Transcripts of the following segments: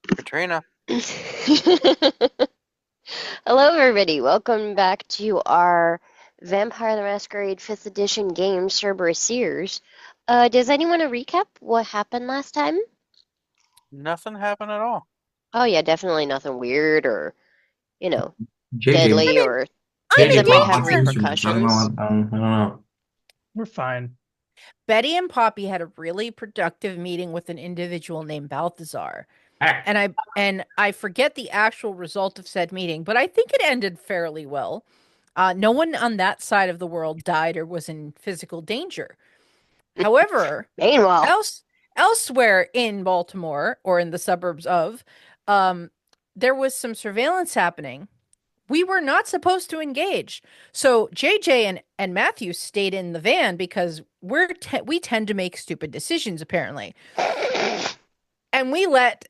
Katrina. Hello, everybody. Welcome back to our Vampire the Masquerade 5th edition game, Cerberus Seers. Does anyone want to recap what happened last time? Nothing happened at all. Oh, yeah, definitely nothing weird or, you know, JJ, I deadly mean, or I'm things JJ that in might went have off the danger. instruments. I don't repercussions. know. I don't know. We're fine. Betty and Poppy had a really productive meeting with an individual named Balthazar. Heck, And I forget the actual result of said meeting, but I think it ended fairly well. No one on that side of the world died or was in physical danger. However, Meanwhile, elsewhere in Baltimore or in the suburbs of, um, there was some surveillance happening. We were not supposed to engage. So JJ and Matthew stayed in the van because we tend to make stupid decisions apparently. And we let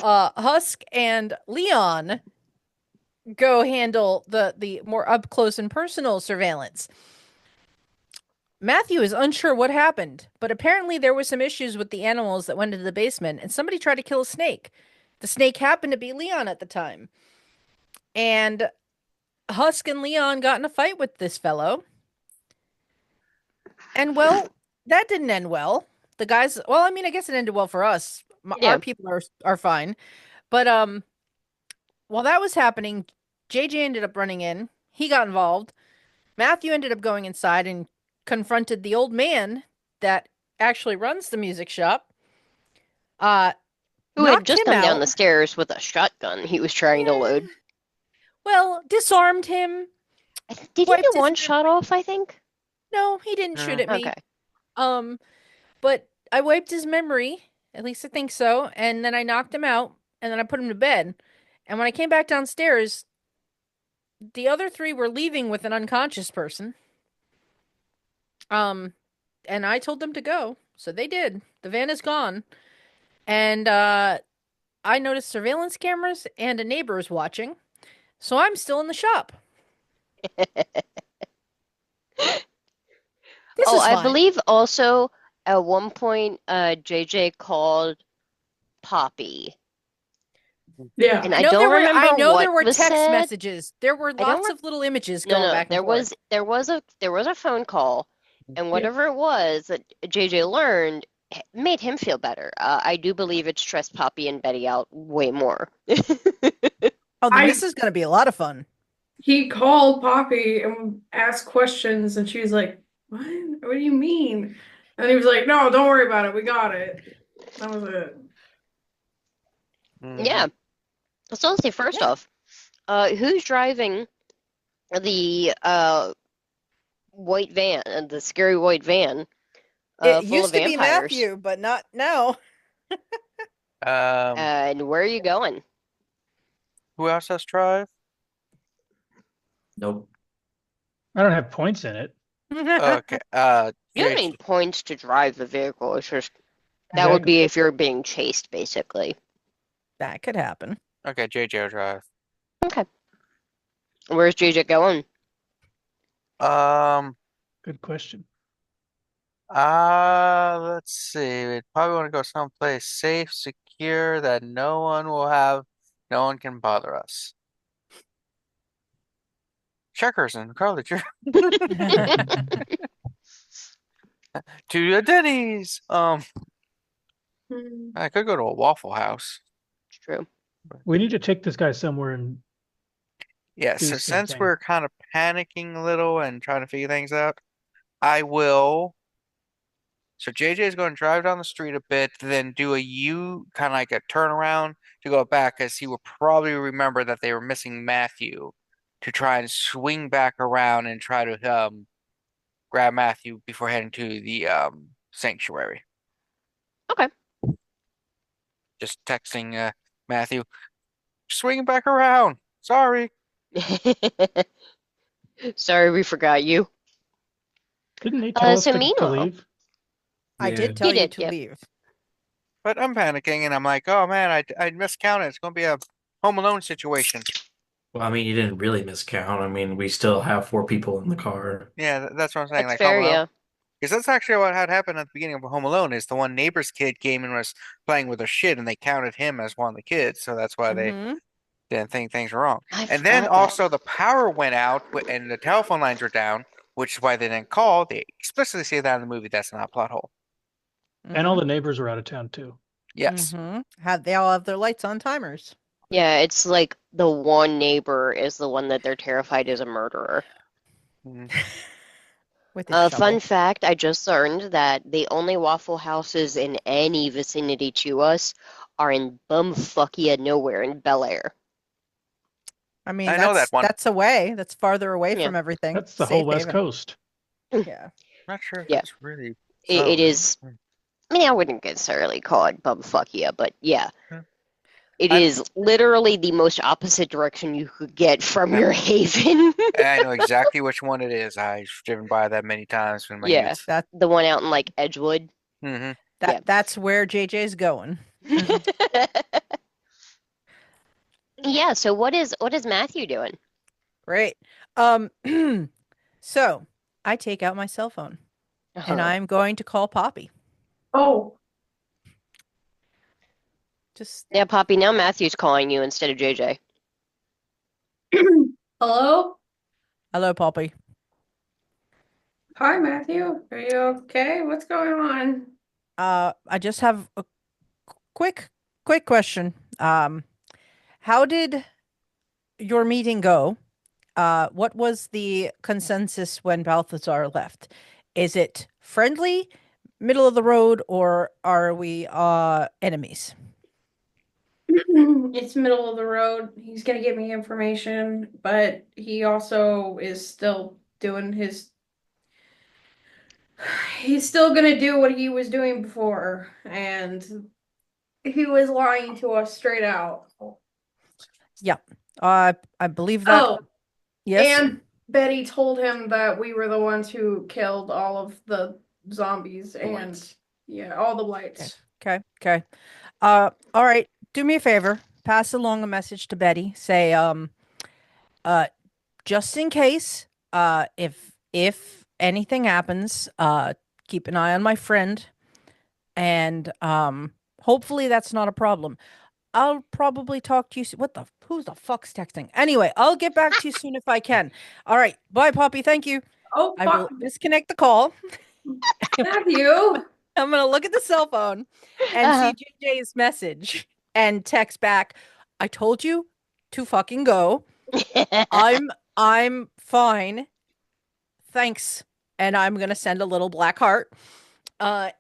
Husk and Leon go handle the more up close and personal surveillance. Matthew is unsure what happened, but apparently there were some issues with the animals that went into the basement, and somebody tried to kill a snake. The snake happened to be Leon at the time. And Husk and Leon got in a fight with this fellow. And well, that didn't end well. The guys, well, I mean, I guess it ended well for us. yeah. Our people are fine. But while that was happening, JJ ended up running in. He got involved. Matthew ended up going inside and confronted the old man that actually runs the music shop. Uh Who had Knocked just him come down out. the stairs with a shotgun he was trying to Yeah. load. Well, disarmed him, Did he wiped get his one shot memory. off, I think? No, he didn't shoot Mm, at Okay. me. Um, but I wiped his memory. At least I think so. And then I knocked him out, and then I put him to bed. And when I came back downstairs, the other three were leaving with an unconscious person. Um, and I told them to go, so they did. The van is gone, and I noticed surveillance cameras and a neighbor is watching, so I'm still in the shop. This Oh, is I fine. believe also at one point JJ called Poppy. Yeah. And I don't I remember know what there were was text said. messages. There were I don't lots of little images No, going no, back and forth. there was a phone call, and Yeah. whatever it was that JJ learned made him feel better. I do believe it stressed Poppy and Betty out way more. Oh, then I this is going to be a lot of fun. He called Poppy and asked questions, and she was like, "What? What do you mean?" And he was like, "No, don't worry about it. We got it." That was it. Yeah. mhm. So let's see, first Yeah. off, who's driving the white van, the scary white van, It full of used to be vampires? Matthew, but not now. And where are you going? Who else has Drive? nope. I don't have points in it. Okay. You don't JJ. need points to drive the vehicle. It's just that would Okay. be if you're being chased, basically. That could happen. Okay, JJ will drive. Okay. Where's JJ going? Um. Good question. Let's see. We'd probably want to go someplace safe, secure, that no one can bother us. Checkers and college. To a Denny's. Hmm. I could go to a Waffle House. It's true. We need to take this guy somewhere and Yeah, do so since something. we're kind of panicking a little and trying to figure things out, I will. So JJ is going to drive down the street a bit, then do a U, kind of like a turnaround to go back, as he will probably remember that they were missing Matthew to try and swing back around and try to grab Matthew before heading to the sanctuary. Okay. Just texting Matthew, swing back around. Sorry. Sorry, we forgot you. Didn't he tell us So to meanwhile, leave? I Yeah. did he tell you did, to yep. leave. But I'm panicking and I'm like, oh man, I miscounted. It's going to be a Home Alone situation. Well, I mean, you didn't really miscount. I mean, we still have four people in the car. Yeah, that's what I'm saying. That's Like Home fair, Alone. yeah. Because that's actually what had happened at the beginning of Home Alone. Is the one neighbor's kid came and was playing with their shit, and they counted him as one of the kids, so that's why they Mhm. didn't think things were wrong. I And then forgot that. also the power went out and the telephone lines were down, which is why they didn't call. They explicitly say that in the movie. That's not a plot hole. And all the neighbors were out of town too. Yes. They all have their lights on timers. Yeah, it's like the one neighbor is the one that they're terrified is a murderer. Mhm. With his shovel. Fun fact, I just learned that the only Waffle Houses in any vicinity to us are in bumfuckia nowhere in Bel Air. I mean, I know that one. that's away. That's farther away Yeah. from everything. That's the whole Safe West haven. Coast. Yeah. Not sure if Yeah. it's really It so. is. I mean, I wouldn't necessarily call it bumfuckia, but yeah. Yeah. It I- is literally the most opposite direction you could get from your haven. I know exactly which one it is. I've driven by that many times in my Yeah. youth. The one out in like Edgewood. Hmm Yeah. That's where JJ's going. Yeah, so what is Matthew doing? Great. So I take out my cell phone and Uh-huh. I'm going to call Poppy. Oh, Just Yeah, Poppy, now Matthew's calling you instead of JJ. hello? hello, Poppy. Hi, Matthew. Are you okay? What's going on? I just have a quick question. How did your meeting go? What was the consensus when Balthazar left? Is it friendly, middle of the road, or are we enemies? It's middle of the road. He's gonna give me information, but he also is still doing his. He's still gonna do what he was doing before, and he was lying to us straight out. Yeah. I believe that. Oh, Yes. and Betty told him that we were the ones who killed all of the zombies and yeah, all the blights. Okay. All right. Do me a favor. Pass along a message to Betty. Say, just in case, if anything happens, keep an eye on my friend, and hopefully that's not a problem. I'll probably talk to you soon. Who's the fuck's texting? Anyway, I'll get back to you soon if I can. All right. Bye, Poppy. Thank you. Oh, I will disconnect the call. Matthew. I'm gonna look at the cell phone and Uh-huh. see JJ's message and text back. I told you to fucking go. I'm fine. Thanks. And I'm gonna send a little black heart. And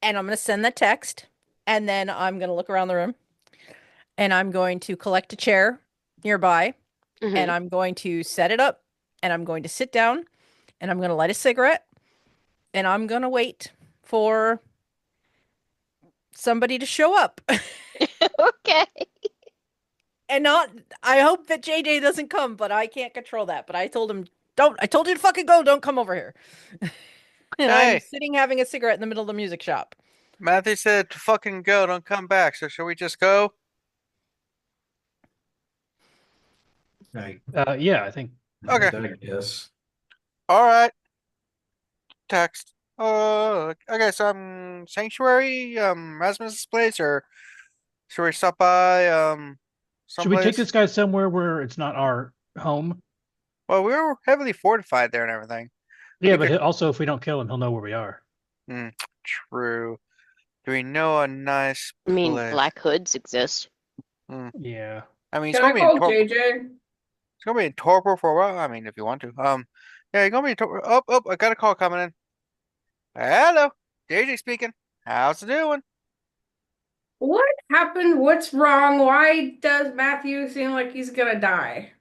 I'm gonna send that text. And then I'm gonna look around the room. And I'm going to collect a chair nearby. Mhm. And I'm going to set it up. And I'm going to sit down. And I'm going to light a cigarette. And I'm going to wait for somebody to show up. Okay. And I hope that JJ doesn't come, but I can't control that. But I told him, I told you to fucking go. Don't come over here. And I'm Hey. sitting having a cigarette in the middle of the music shop. Matthew said to fucking go, don't come back. So shall we just go? Yeah, I think. Okay. I guess. All right. Text. Okay, so Sanctuary, Rasmus's place, or should we stop by, Should we take someplace? this guy somewhere where it's not our home? Well, we were heavily fortified there and everything. Yeah, We but could- also if we don't kill him, he'll know where we are. True. Do we know a nice I mean, place? black hoods exist. Yeah. I mean, it's Can I gonna be in call Torpor. JJ? It's gonna be in Torpor for a while. I mean, if you want to. Yeah, you're gonna be in Torpor. Oh, I got a call coming in. Hello, JJ speaking. How's it doing? What happened? What's wrong? Why does Matthew seem like he's gonna die?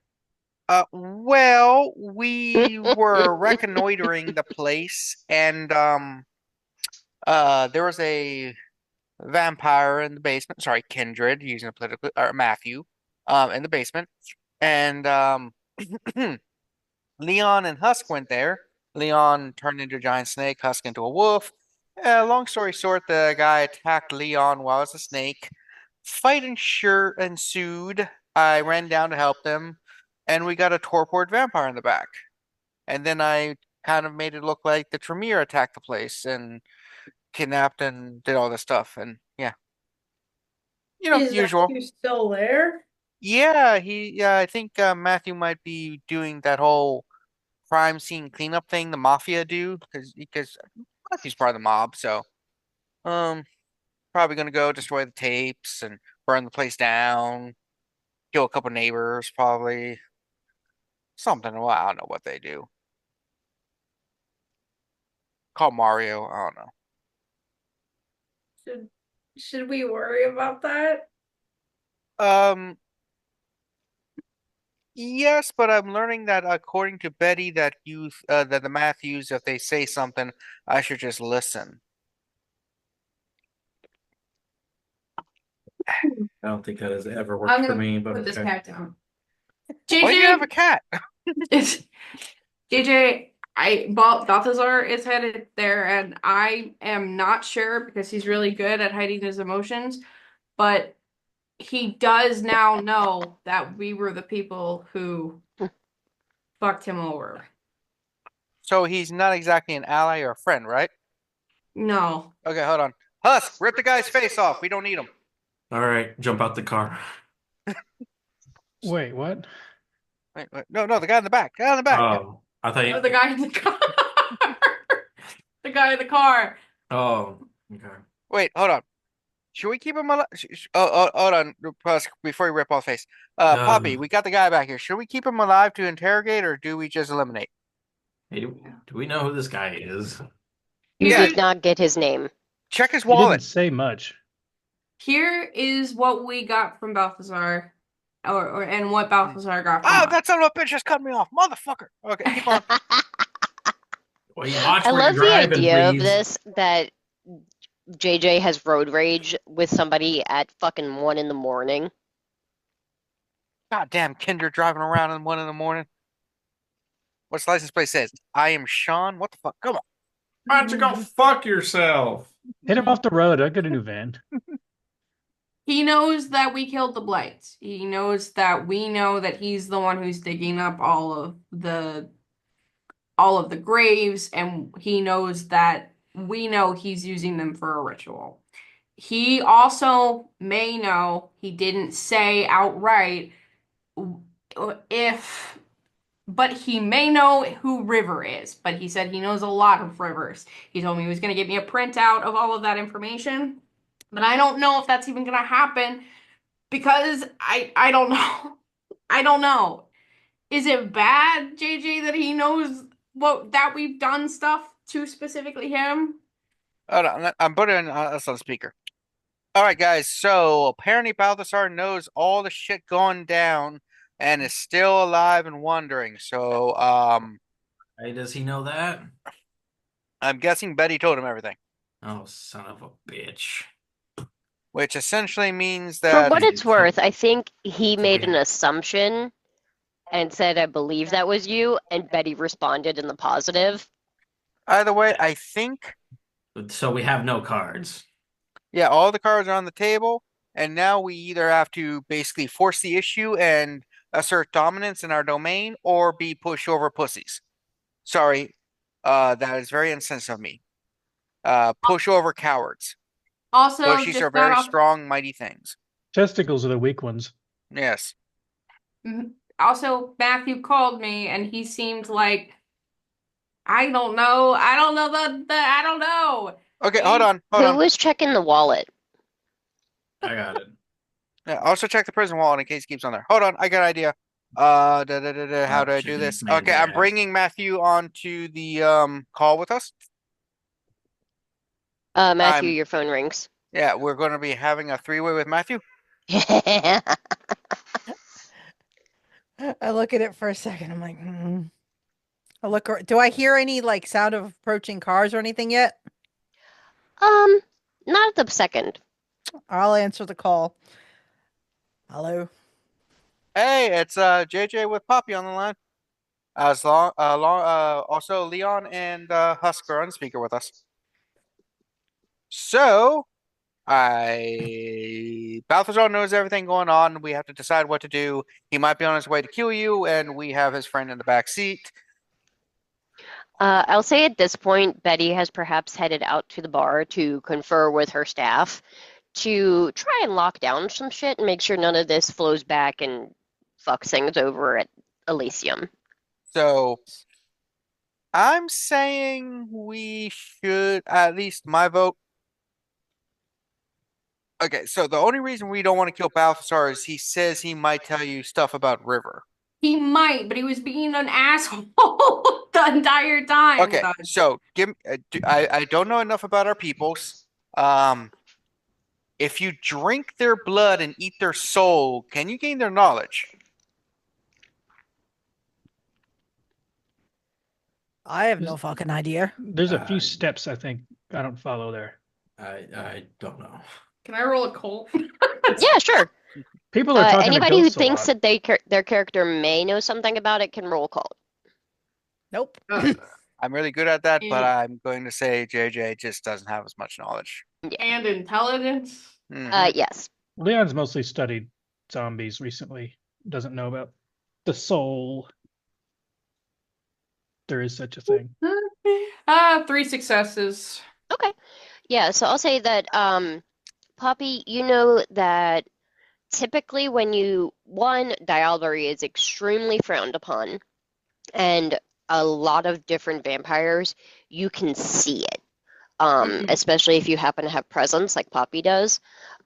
Well, we were reconnoitering the place, and there was a vampire in the basement. Sorry, Kindred, using a political or Matthew, in the basement, and Leon and Husk went there. Leon turned into a giant snake, Husk into a wolf. Long story short, the guy attacked Leon while it's a snake. Fight ensued. I ran down to help them, and we got a torpored vampire in the back. And then I kind of made it look like the Tremere attacked the place and kidnapped and did all this stuff. And yeah, Is usual. Matthew still there? Yeah, I think Matthew might be doing that whole crime scene cleanup thing the mafia do because Matthew's part of the mob, so um probably gonna go destroy the tapes and burn the place down, kill a couple neighbors, probably something. Well, I don't know what they do. Call Mario. I don't know. Should we worry about that? Um, yes, but I'm learning that according to Betty, that the Matthews, if they say something, I should just listen. I don't think that has ever I'm worked for gonna me, but put this okay. cat down. Why do you have a JJ, cat? JJ, Balthazar is headed there, and I am not sure because he's really good at hiding his emotions, but he does now know that we were the people who fucked him over. So he's not exactly an ally or a friend, right? No. Okay, hold on. Husk, rip the guy's face off. We don't need him. All right, jump out the car. Wait, what? Wait, no, the guy in the back. Guy in the back. Oh, I thought you. The guy in the car. The guy in the car. Oh, okay. Wait, hold on. Should we keep him alive? Hold on, Husk, before you rip off face. Poppy, Um, we got the guy back here. Should we keep him alive to interrogate, or do we just eliminate? hey, do we know who this guy is? You Yeah. did not get his name. Check his He didn't wallet. say much. Here is what we got from Balthazar, and what Balthazar got from Oh, us. that son of a bitch just cut me off, motherfucker. Okay, keep on. Well, you watch I where love you're the driving, idea of please. this, that JJ has road rage with somebody at fucking 1 in the morning. Goddamn Kinder driving around at 1 in the morning. What's the license plate says? I am Sean. What the fuck? Come on. Why don't you go fuck yourself? Hit him off the road. I get a new van. He knows that we killed the Blights. He knows that we know that he's the one who's digging up all of the graves, and he knows that we know he's using them for a ritual. He also may know, he didn't say outright if, but he may know who River is, but he said he knows a lot of rivers. He told me he was going to get me a printout of all of that information, but I don't know if that's even going to happen because I don't know. I don't know. Is it bad, JJ, that he knows that we've done stuff to specifically him? Hold on, I'm putting us on speaker. All right, guys. So apparently Balthasar knows all the shit going down and is still alive and wondering. So Hey, does he know that? I'm guessing Betty told him everything, Oh, son of a bitch. which essentially means For that what it's worth, I think he It's made okay. an assumption and said, I believe that was you, and Betty responded in the positive. either way, I think So we have no cards. yeah, all the cards are on the table, and now we either have to basically force the issue and assert dominance in our domain, or be pushover pussies. Sorry, that is very insensitive of me. Pushover cowards. Also, Bushies just are not very off. strong, mighty things. Testicles are the weak ones. Yes. Also, Matthew called me and he seemed like I don't know. I don't know I don't know. Okay, hold on. Who was checking the wallet? I got it. Yeah, also check the prison wallet in case it keeps on there. Hold on, I got an idea. How do I do shit, this? he's made Okay, I'm that. bringing Matthew onto the call with us. Matthew, I'm- your phone rings. Yeah, we're going to be having a three-way with Matthew. I look at it for a second. I'm like, I look. Do I hear any like sound of approaching cars or anything yet? Not at the second. I'll answer the call. Hello. Hey, it's JJ with Poppy on the line. Also Leon and Husk are on speaker with us. So, Balthazar knows everything going on. We have to decide what to do. He might be on his way to kill you, and we have his friend in the back seat. I'll say at this point, Betty has perhaps headed out to the bar to confer with her staff to try and lock down some shit and make sure none of this flows back and fucks things over at Elysium. So I'm saying we should, at least my vote. Okay, so the only reason we don't want to kill Balthasar is he says he might tell you stuff about River. He might, but he was being an asshole the entire time. Okay, so I don't know enough about our peoples. If you drink their blood and eat their soul, can you gain their knowledge? I have no fucking idea. There's a few steps I think I don't follow there. I don't know. Can I roll a cult? Yeah, sure. People are talking to Anybody who ghosts a thinks lot. that their character may know something about it can roll cult. Nope. I'm really good at that, but Mm. I'm going to say JJ just doesn't have as much knowledge. And intelligence? Mhm. Yes. Leon's mostly studied zombies recently. Doesn't know about the soul. There is such a thing. 3 successes. Okay. Yeah, so I'll say that, Poppy, you know that typically when diablerie is extremely frowned upon, and a lot of different vampires, you can see it. Especially if you happen to have presence like Poppy does.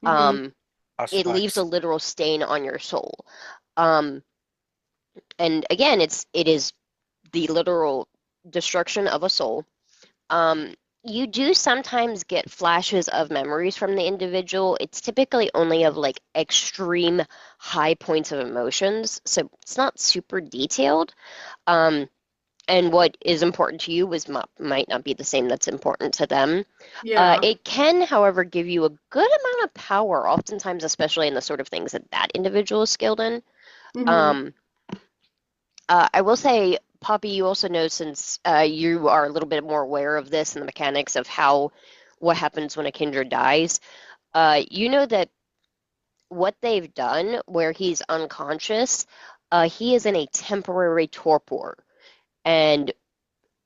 Us It leaves a flex. literal stain on your soul. And again, it is the literal destruction of a soul. You do sometimes get flashes of memories from the individual. It's typically only of like extreme high points of emotions, so it's not super detailed. And what is important to you might not be the same that's important to them. Yeah. It can, however, give you a good amount of power, oftentimes, especially in the sort of things that individual is skilled in. Mhm. I will say, Poppy, you also know, since you are a little bit more aware of this and the mechanics of what happens when a kindred dies, you know that what they've done, where he's unconscious, he is in a temporary torpor. And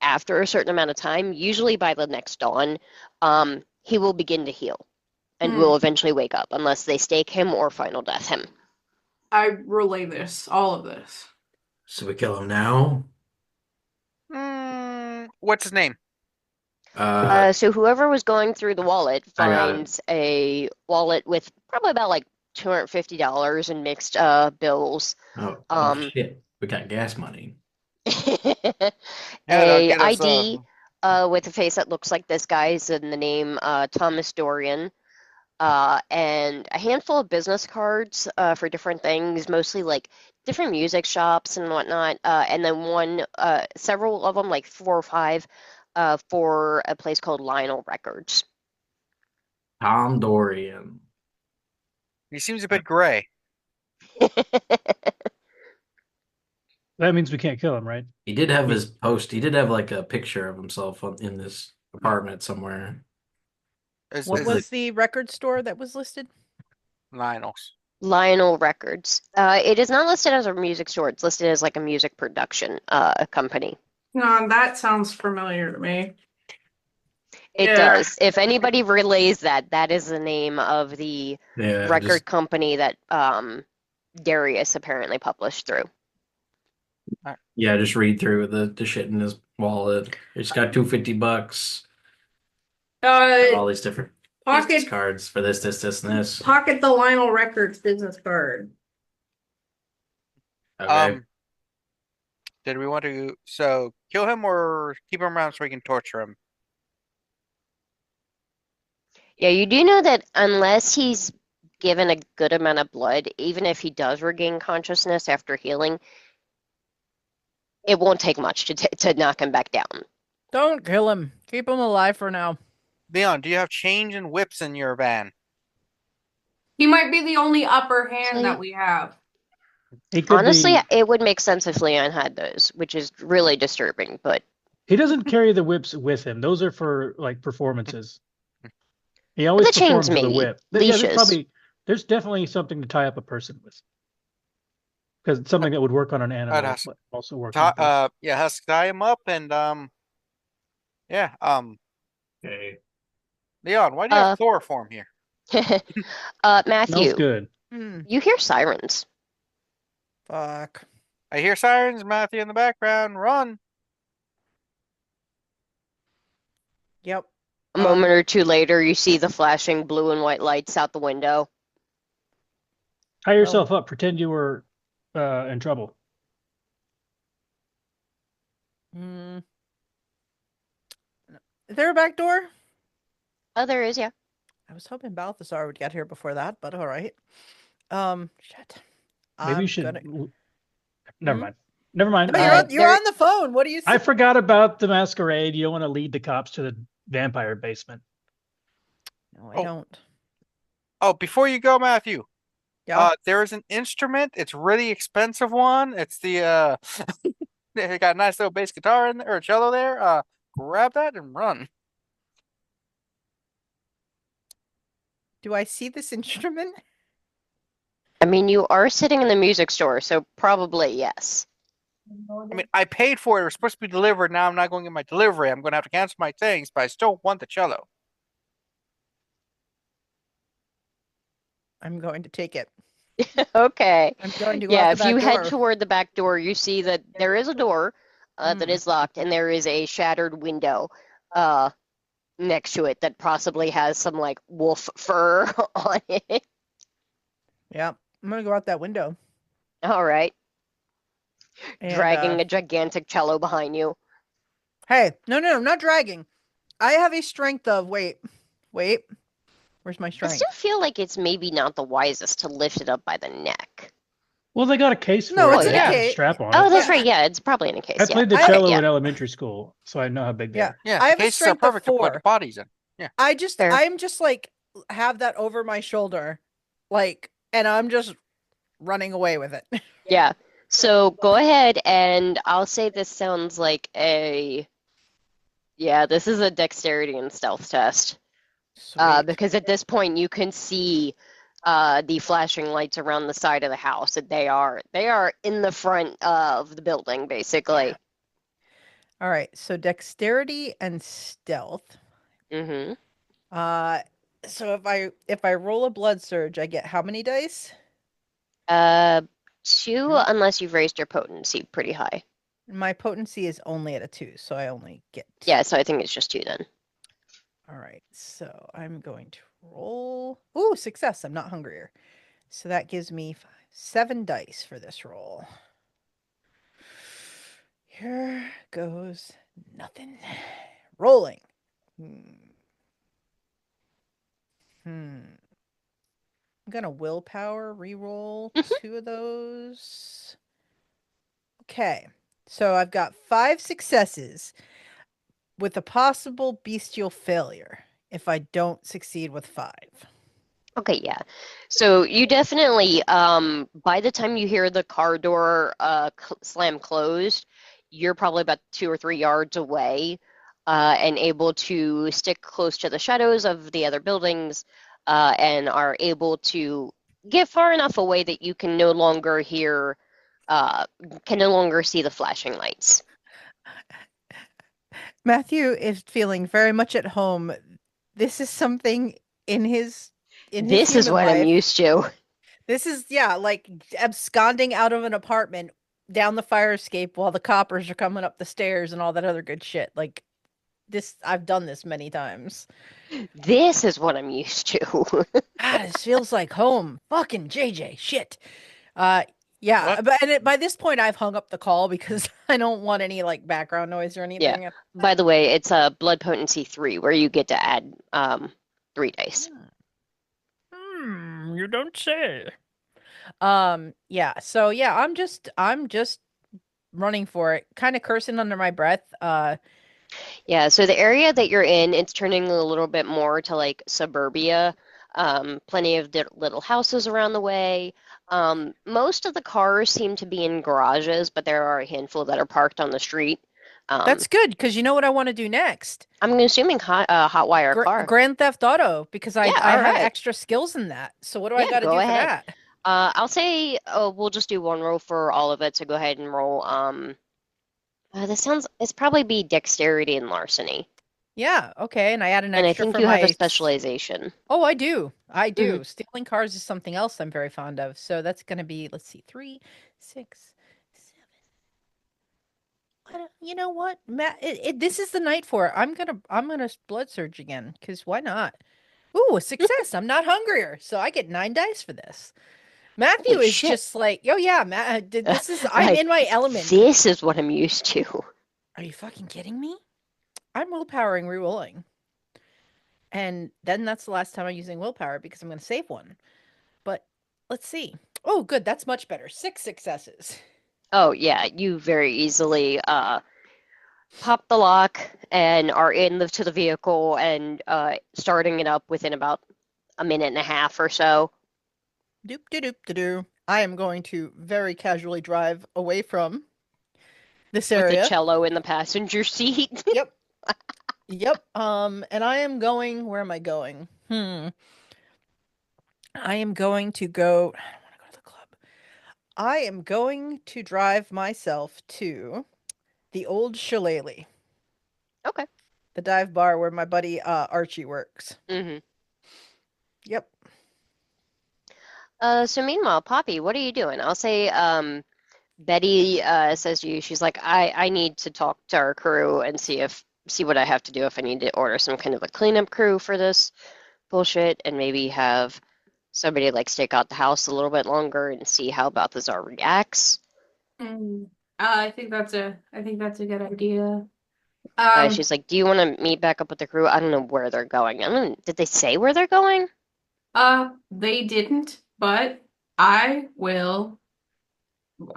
after a certain amount of time, usually by the next dawn, he will begin to heal and will eventually wake up, unless they stake him or final death him. I relay all of this. So we kill him now? What's his name? So whoever was going through the wallet I got it. finds a wallet with probably about like $250 in mixed bills. Oh shit. We got gas money. Yeah, that'll A get us. ID with a face that looks like this guy's, and the name Thomas Dorian, and a handful of business cards for different things, mostly like different music shops and whatnot, and then several of them, like 4 or 5, for a place called Lionel Records. Tom Dorian. He seems a bit gray. That means we can't kill him, right? He did have his post. He did have like a picture of himself in this apartment somewhere. What was the record store that was listed? Lionel's? Lionel Records. It is not listed as a music store. It's listed as like a music production company. No, that sounds familiar to me. It does. If anybody relays that is the name of the record company that Darius apparently published through. Yeah, just read through the shit in his wallet. He's got $250. All these different business cards for this, and this. Pocket the Lionel Records business card. Okay. Did we want to kill him or keep him around so we can torture him? Yeah, you do know that unless he's given a good amount of blood, even if he does regain consciousness after healing, it won't take much to knock him back down. Don't kill him. Keep him alive for now. Leon, do you have change and whips in your van? He might be the only upper hand that we have. Honestly, it would make sense if Leon had those, which is really disturbing, but he doesn't carry the whips with him. Those are for like performances. He always the chains, performs with a maybe. whip. Leashes. There's definitely something to tie up a person with. Because something that would work on an animal would also work on a person. Yeah, Husk, tie him up and Yeah. Okay. Leon, why do you have chloroform here? Smells Matthew, good. you hear sirens. Fuck. I hear sirens, Matthew in the background. Run. Yep. A moment or two later, you see the flashing blue and white lights out the window. Tie yourself up. Pretend you were in trouble. Is there a back door? Oh, there is, yeah. I was hoping Balthazar would get here before that, but all right. Shit. Maybe you should. Never mind. Never mind. No, you're on the phone. What do you say? I forgot about the masquerade. You don't want to lead the cops to the vampire basement. No, I don't. Oh, before you go, Matthew. Yeah. There is an instrument. It's a really expensive one. It's the it got a nice little bass guitar in there, or cello there. Grab that and run. Do I see this instrument? I mean, you are sitting in the music store, so probably yes. I mean, I paid for it. It was supposed to be delivered. Now I'm not going to get my delivery. I'm going to have to cancel my things, but I still want the cello. I'm going to take it. Okay. I'm going to go Yeah, out if the back you head door. toward the back door, you see that there is a door that is locked, and there is a shattered window next to it that possibly has some like wolf fur on it. Yeah, I'm gonna go out that window. All right. And, Dragging a gigantic cello behind you. Hey, no, I'm not dragging. I have a strength of wait. Where's my I strength? still feel like it's maybe not the wisest to lift it up by the neck. Well, they got a case for No, it. it's They in a have case. strap on Oh, it. that's right. Yeah, it's probably in a case. I played the Okay, cello yeah. in elementary school, so I know how big they Yeah. are. Yeah, I the have a cases are strength of perfect to put 4. the bodies in. Yeah. Fair. I'm just like have that over my shoulder, like, and I'm just running away with it. Yeah. So go ahead, and I'll say this sounds like a. Yeah, this is a dexterity and stealth test. Sweet. Because at this point you can see the flashing lights around the side of the house. That they are in the front of the building, basically. All right, so dexterity and stealth. Mm-hmm. So if I roll a blood surge, I get how many dice? 2, unless you've raised your potency pretty high. My potency is only at a 2, so I only get 2. Yeah, so I think it's just 2 then. All right, so I'm going to roll. Ooh, success. I'm not hungrier. So that gives me 7 dice for this roll. Here goes nothing. Rolling. I'm gonna willpower re-roll 2 of those. Okay, so I've got 5 successes with a possible bestial failure if I don't succeed with 5. Okay, yeah. So you definitely, by the time you hear the car door slam closed, you're probably about 2 or 3 yards away and able to stick close to the shadows of the other buildings and are able to get far enough away that you can no longer hear, can no longer see the flashing lights. Matthew is feeling very much at home. This is something in his This is what I'm used to. This is, like absconding out of an apartment down the fire escape while the coppers are coming up the stairs and all that other good shit. Like this, I've done this many times. This is what I'm used to. God, this feels like home. Fucking JJ, shit. Yeah, What? but by this point I've hung up the call because I don't want any like background noise or anything. Yeah. By the way, it's a blood potency 3 where you get to add 3 dice. You don't say. Yeah. So yeah, I'm just running for it, kind of cursing under my breath. Yeah, so the area that you're in, it's turning a little bit more to like suburbia. Plenty of little houses around the way. Most of the cars seem to be in garages, but there are a handful that are parked on the street. That's good because you know what I want to do next. I'm assuming hot wire car. Grand Theft Auto because I have right. extra skills in that. So what do I got to do go for ahead. that? I'll say we'll just do one roll for all of it. So go ahead and roll. It's probably be dexterity and larceny. Yeah, okay, and I add an And I extra think for you have a my. specialization. Oh, I do. I Hmm. do. Stealing cars is something else I'm very fond of. So that's going to be, let's see, 3, 6, 7. You know what, Matt? This is the night for it. I'm gonna blood surge again because why not? Ooh, a success. I'm not hungrier, so I get 9 dice for this. Matthew Holy is shit. just like, oh yeah, Matt. This is I'm Like, in my element. this is what I'm used to. Are you fucking kidding me? I'm willpowering, rerolling, and then that's the last time I'm using willpower because I'm gonna save one. But let's see. Oh, good. That's much better. 6 successes. Oh, yeah, you very easily pop the lock and are to the vehicle and starting it up within about a minute and a half or so. Doop de doop de doo. I am going to very casually drive away from this With the area. cello in the passenger seat. Yep. Yep. And I am going. Where am I going? I am going to go. I don't want to go to the club. I am going to drive myself to the old Shillelagh, Okay. the dive bar where my buddy Archie works. Hmm. Yep. So meanwhile, Poppy, what are you doing? I'll say, Betty says to you, she's like, I need to talk to our crew and see what I have to do if I need to order some kind of a cleanup crew for this bullshit and maybe have somebody like stake out the house a little bit longer and see how Balthazar reacts. Mm. I think that's a good idea. She's like, do you want to meet back up with the crew? I don't know where they're going. I don't, did they say where they're going? They didn't, but I will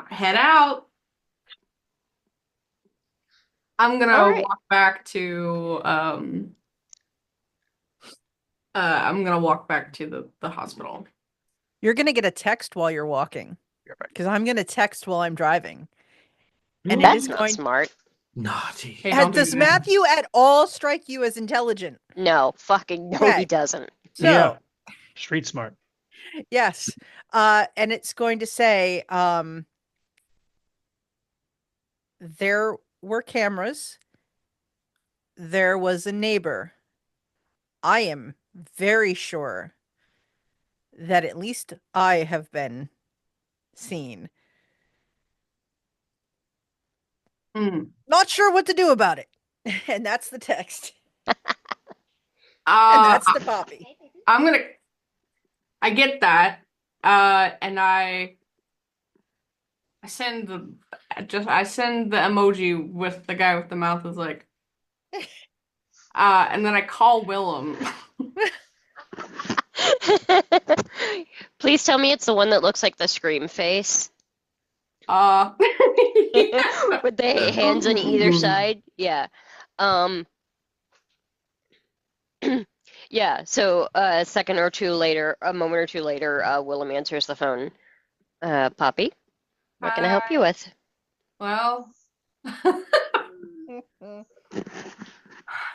head out. I'm All gonna right. walk back to I'm gonna walk back to the hospital. You're gonna get a text while you're walking You're right. because I'm gonna text while I'm driving, and it That's is not going. smart. Naughty. Hey, don't do Does that. Matthew at all strike you as intelligent? No, fucking no, he Okay. doesn't. Yeah. So, Street smart. yes. And it's going to say, there were cameras. There was a neighbor. I am very sure that at least I have been seen. Mm. Not sure what to do about it. And that's the text. And Uh, that's the Poppy. I'm gonna. I get that. And I send I send the emoji with the guy with the mouth is like, and then I call Willem. Please tell me it's the one that looks like the Scream face Uh, with the hands on either side. Yeah. Um, yeah, so a second or two later, a moment or two later, Willem answers the phone. Poppy, what can I help you with? Well,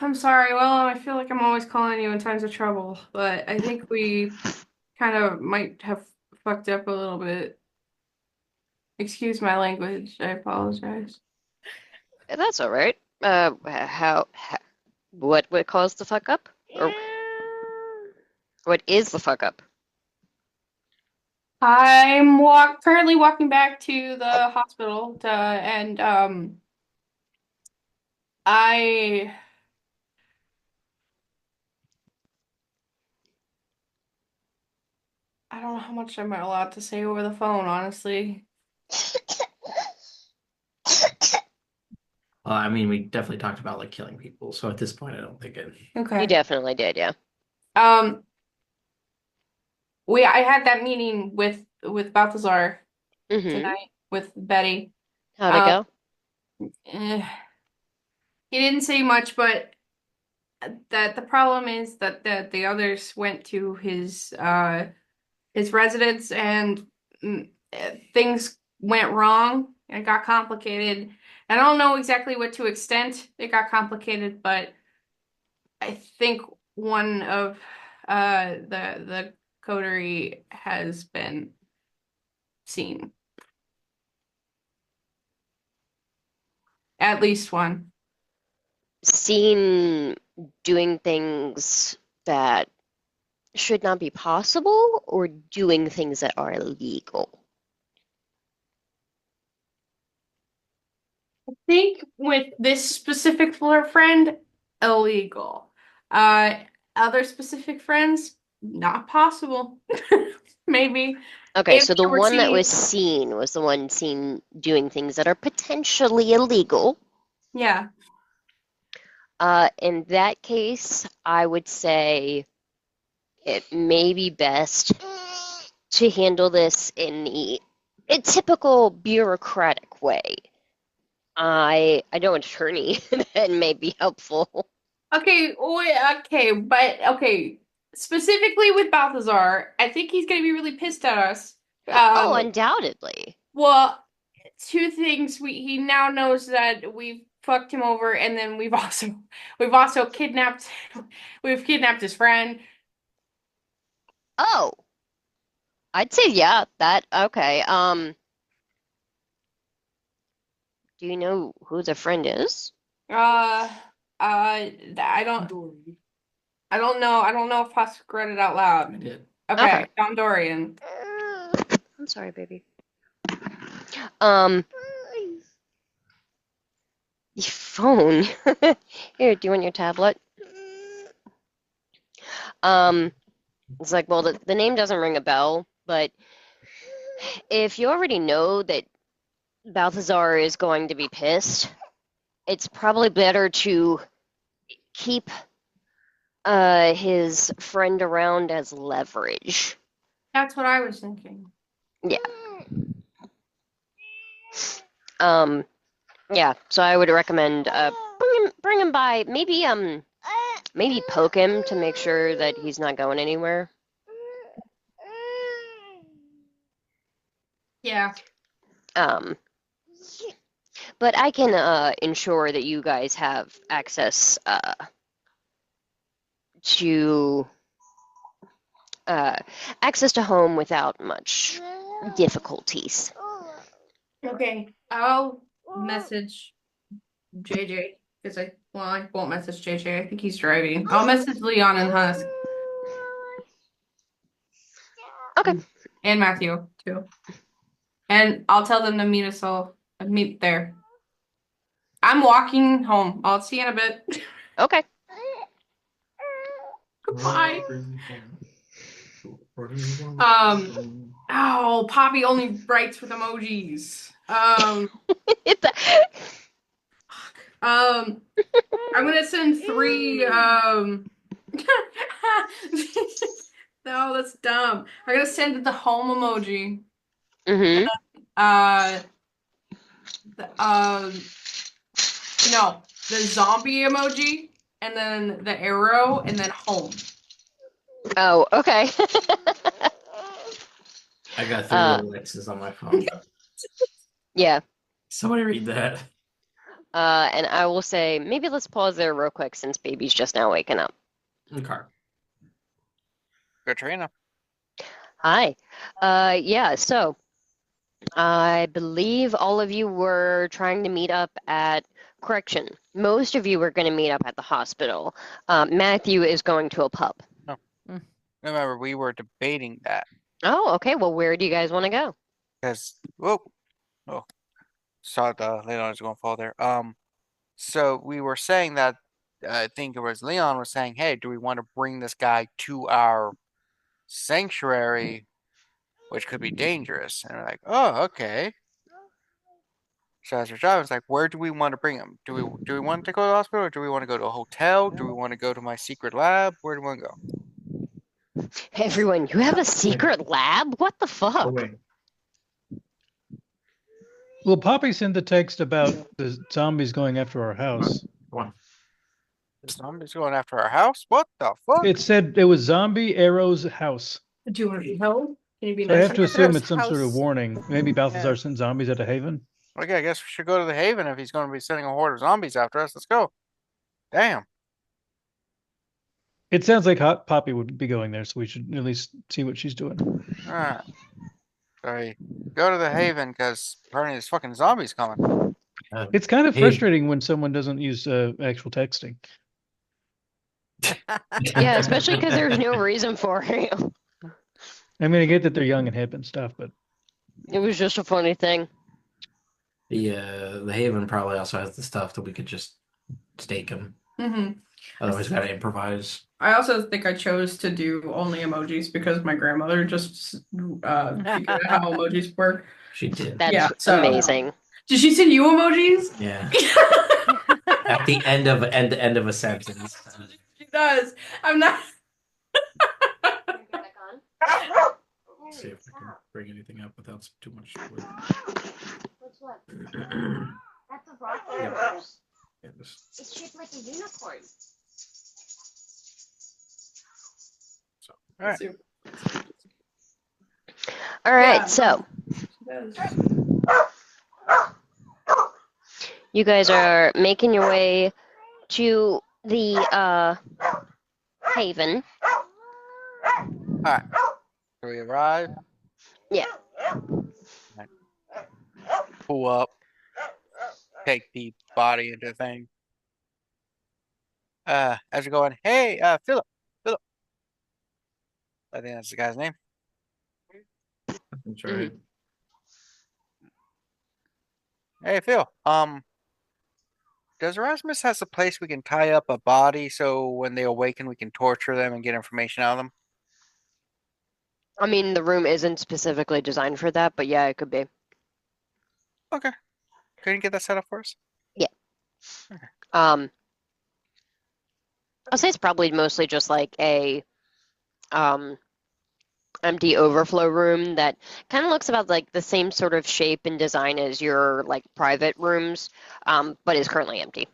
I'm sorry, Willem. I feel like I'm always calling you in times of trouble, but I think we kind of might have fucked up a little bit. Excuse my language. I apologize. That's all right. What would cause the fuck up? Or what is the fuck up? I'm currently walking back to the hospital and I I don't know how much I'm allowed to say over the phone, honestly. I mean, we definitely talked about like killing people, so at this point, I don't think it. You Okay. definitely did, yeah. Um, I had that meeting with Balthazar Mm-hmm. tonight with Betty. How'd it go? Eh, he didn't say much, but that the problem is that the others went to his residence and things went wrong and it got complicated. I don't know exactly what to extent it got complicated, but I think one of the coterie has been seen. At least one. Seen doing things that should not be possible or doing things that are illegal? I think with this specific friend, illegal. Other specific friends, not possible. Maybe Okay, if so the you were one that was seeing, seen was the one seen doing things that are potentially illegal. yeah. In that case, I would say it may be best to handle this in a typical bureaucratic way. I know an attorney that may be helpful. Okay, okay. Specifically with Balthazar, I think he's gonna be really pissed at us. Oh, Um, undoubtedly. well, two things. He now knows that we've fucked him over, and then we've also kidnapped we've kidnapped his friend. Oh, I'd say yeah, that okay. Do you know who the friend is? Uh, I don't know if Husk read it out I loud. did. Okay. Okay, Don Dorian. I'm sorry, baby. Um, the phone. Here, do you want your tablet? It's like, well, the name doesn't ring a bell, but if you already know that Balthazar is going to be pissed, it's probably better to keep his friend around as leverage. That's what I was thinking. Yeah. Yeah, so I would recommend bring him by, maybe poke him to make sure that he's not going anywhere. Yeah. But I can ensure that you guys have access to home without much difficulties. Okay, I'll message JJ because I won't message JJ. I think he's driving. I'll message Leon and Husk Okay. and Matthew too, and I'll tell them to meet us all. Meet there. I'm walking home. I'll see you in a bit. Okay. Goodbye. Oh, Poppy only writes with emojis. I'm gonna send 3. No, that's dumb. I'm gonna send the home emoji. Mm-hmm. No, the zombie emoji, and then the arrow, and then home. Oh, okay. I got 3 little X's on my phone. Yeah. Somebody read that. And I will say, maybe let's pause there real quick since baby's just now waking up. Okay. Katrina. Hi. Yeah, so I believe all of you were trying to meet up at correction. Most of you were going to meet up at the hospital. Matthew is going to a pub. No. Remember, we were debating that. Oh, okay. Well, where do you guys want to go? Because, whoa. Oh. Saw the Leon was going to fall there. So we were saying that, I think it was Leon was saying, hey, do we want to bring this guy to our sanctuary, which could be dangerous? And we're like, oh, okay. So as we're driving, it's like, where do we want to bring him? Do we want to go to the hospital, or do we want to go to a hotel? Do we want to go to my secret lab? Where do we want to go? Everyone, you have a secret lab? What the fuck? Oh, wait. Well, Poppy sent the text about the zombies going after our house. One. The zombies going after our house? What the fuck? It said it was zombie arrows house. Do you want to be home? Can you be So I nice? have to assume it's some House. sort of warning. Maybe Balthazar sent zombies at the Haven. Okay, I guess we should go to the Haven if he's going to be sending a horde of zombies after us. Let's go. Damn. It sounds like Poppy would be going there, so we should at least see what she's doing. Alright. Sorry. Go to the Haven because apparently there's fucking zombies coming. It's kind of Hey. frustrating when someone doesn't use actual texting. Yeah, especially because there's no reason for it. I mean, I get that they're young and hip and stuff, but It was just a funny thing. The Haven probably also has the stuff that we could just stake them. Otherwise, gotta improvise. I also think I chose to do only emojis because my grandmother just figured out how emojis work. She did. That's amazing. Did she send you emojis? Yeah. At the end of a sentence. She does. I'm not. Let's see if I can bring anything up without too much work. What's what? Yeah. That's a rock. Yeah, just... It's shaped like a unicorn. So. All right. All right, so you guys are making your way to the Haven. All right. So we arrive. Yeah. Right. Pull up. Take the body into the thing. As you're going, hey, Philip. I think that's the guy's name. That's right. Hey, Phil. Does Erasmus has a place we can tie up a body so when they awaken we can torture them and get information out of them? I mean, the room isn't specifically designed for that, but yeah, it could be. Okay. Couldn't get that set up for us? Yeah. Okay. I'll say it's probably mostly just like a empty overflow room that kind of looks about like the same sort of shape and design as your like private rooms, but is currently empty.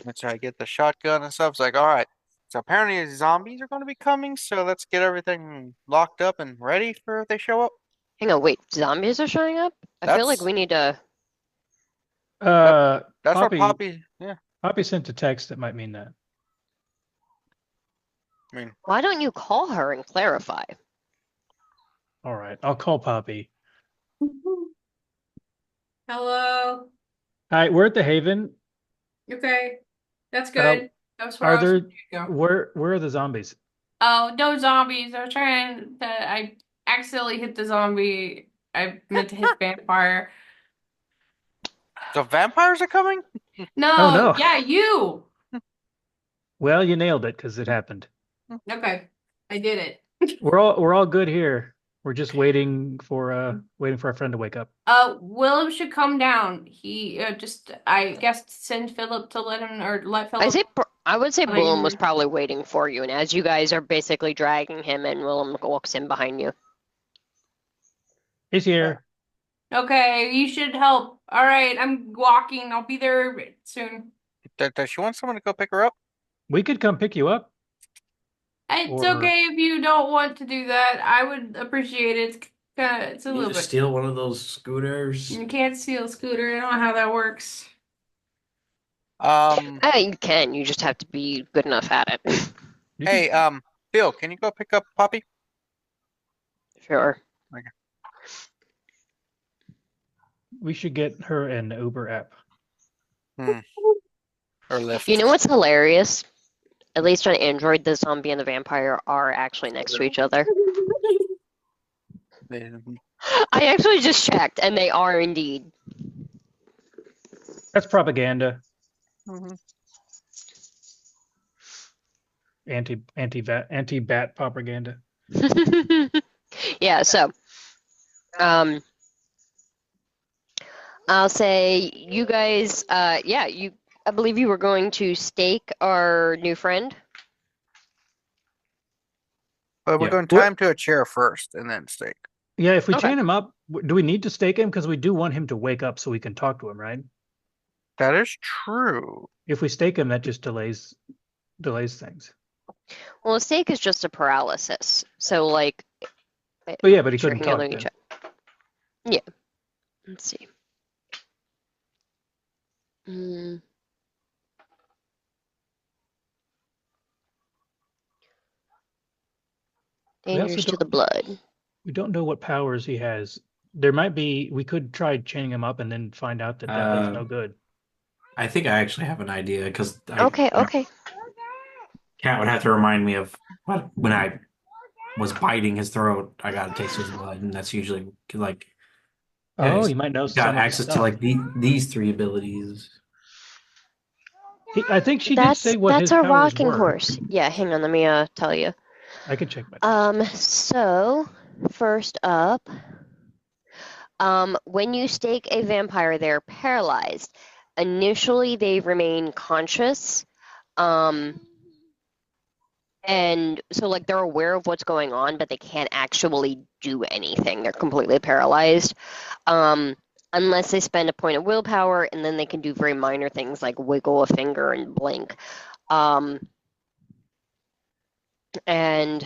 That's how I get the shotgun and stuff. It's like, all right. So apparently zombies are going to be coming, so let's get everything locked up and ready for if they show up. Hang on, wait, zombies are showing up? I feel like we need to. That's Poppy, what Poppy. Yeah. Poppy sent a text that might mean that. I mean, Why don't you call her and clarify? All right, I'll call Poppy. Hello. Hi, we're at the Haven. Okay, that's good. That's where Are I was there gonna go. where are the zombies? Oh, no zombies. I was trying to. I accidentally hit the zombie. I meant to hit vampire. so vampires are coming? No, Oh, no. yeah, you. Well, you nailed it because it happened. Okay, I did it. We're all good here. We're just waiting for our friend to wake up. Willem should come down. He I guess send Philip to let him or let Philip. I would say Behind Willem you. was probably waiting for you, and as you guys are basically dragging him in, Willem walks in behind you. He's here. Okay, you should help. All right, I'm walking. I'll be there soon. Does she want someone to go pick her up? We could come pick you up. It's Or- okay if you don't want to do that. I would appreciate it. It's a You little just bit. steal one of those scooters. You can't steal a scooter. I don't know how that works. You can. You just have to be good enough at it. Hey, Phil, can you go pick up Poppy? Sure. Okay. We should get her an Uber app. Or Lyft. You know what's hilarious? At least on Android, the zombie and the vampire are actually next to each other. I actually just checked, and they are indeed. That's propaganda. Mhm. Anti-bat propaganda. Yeah, so I'll say you guys I believe you were going to stake our new friend. But we're Yeah. going to tie him to a chair first and then stake. Yeah, if we Okay. chain him up, do we need to stake him? Because we do want him to wake up so we can talk to him, right? That is true. If we stake him, that just delays things. Well, a stake is just a paralysis. So like But yeah, but he sure, couldn't hang on, talk let me then. check. Yeah. Let's see. We also Dangerous to don't- the blood. We don't know what powers he has. There might be. We could try chaining him up and then find out that that does no good. I think I actually have an idea because Okay. Cat would have to remind me of what when I was biting his throat. I got a taste of his blood, and that's usually like, yeah, Oh, he's you might know got some of his access to stuff. like these three abilities. I think she did say what That's his our powers rocking were. horse. Yeah, hang on, let me tell you. I can check my notes. So first up, when you stake a vampire, they're paralyzed. Initially, they remain conscious. And so, like, they're aware of what's going on, but they can't actually do anything. They're completely paralyzed. Unless they spend a point of willpower, and then they can do very minor things like wiggle a finger and blink. And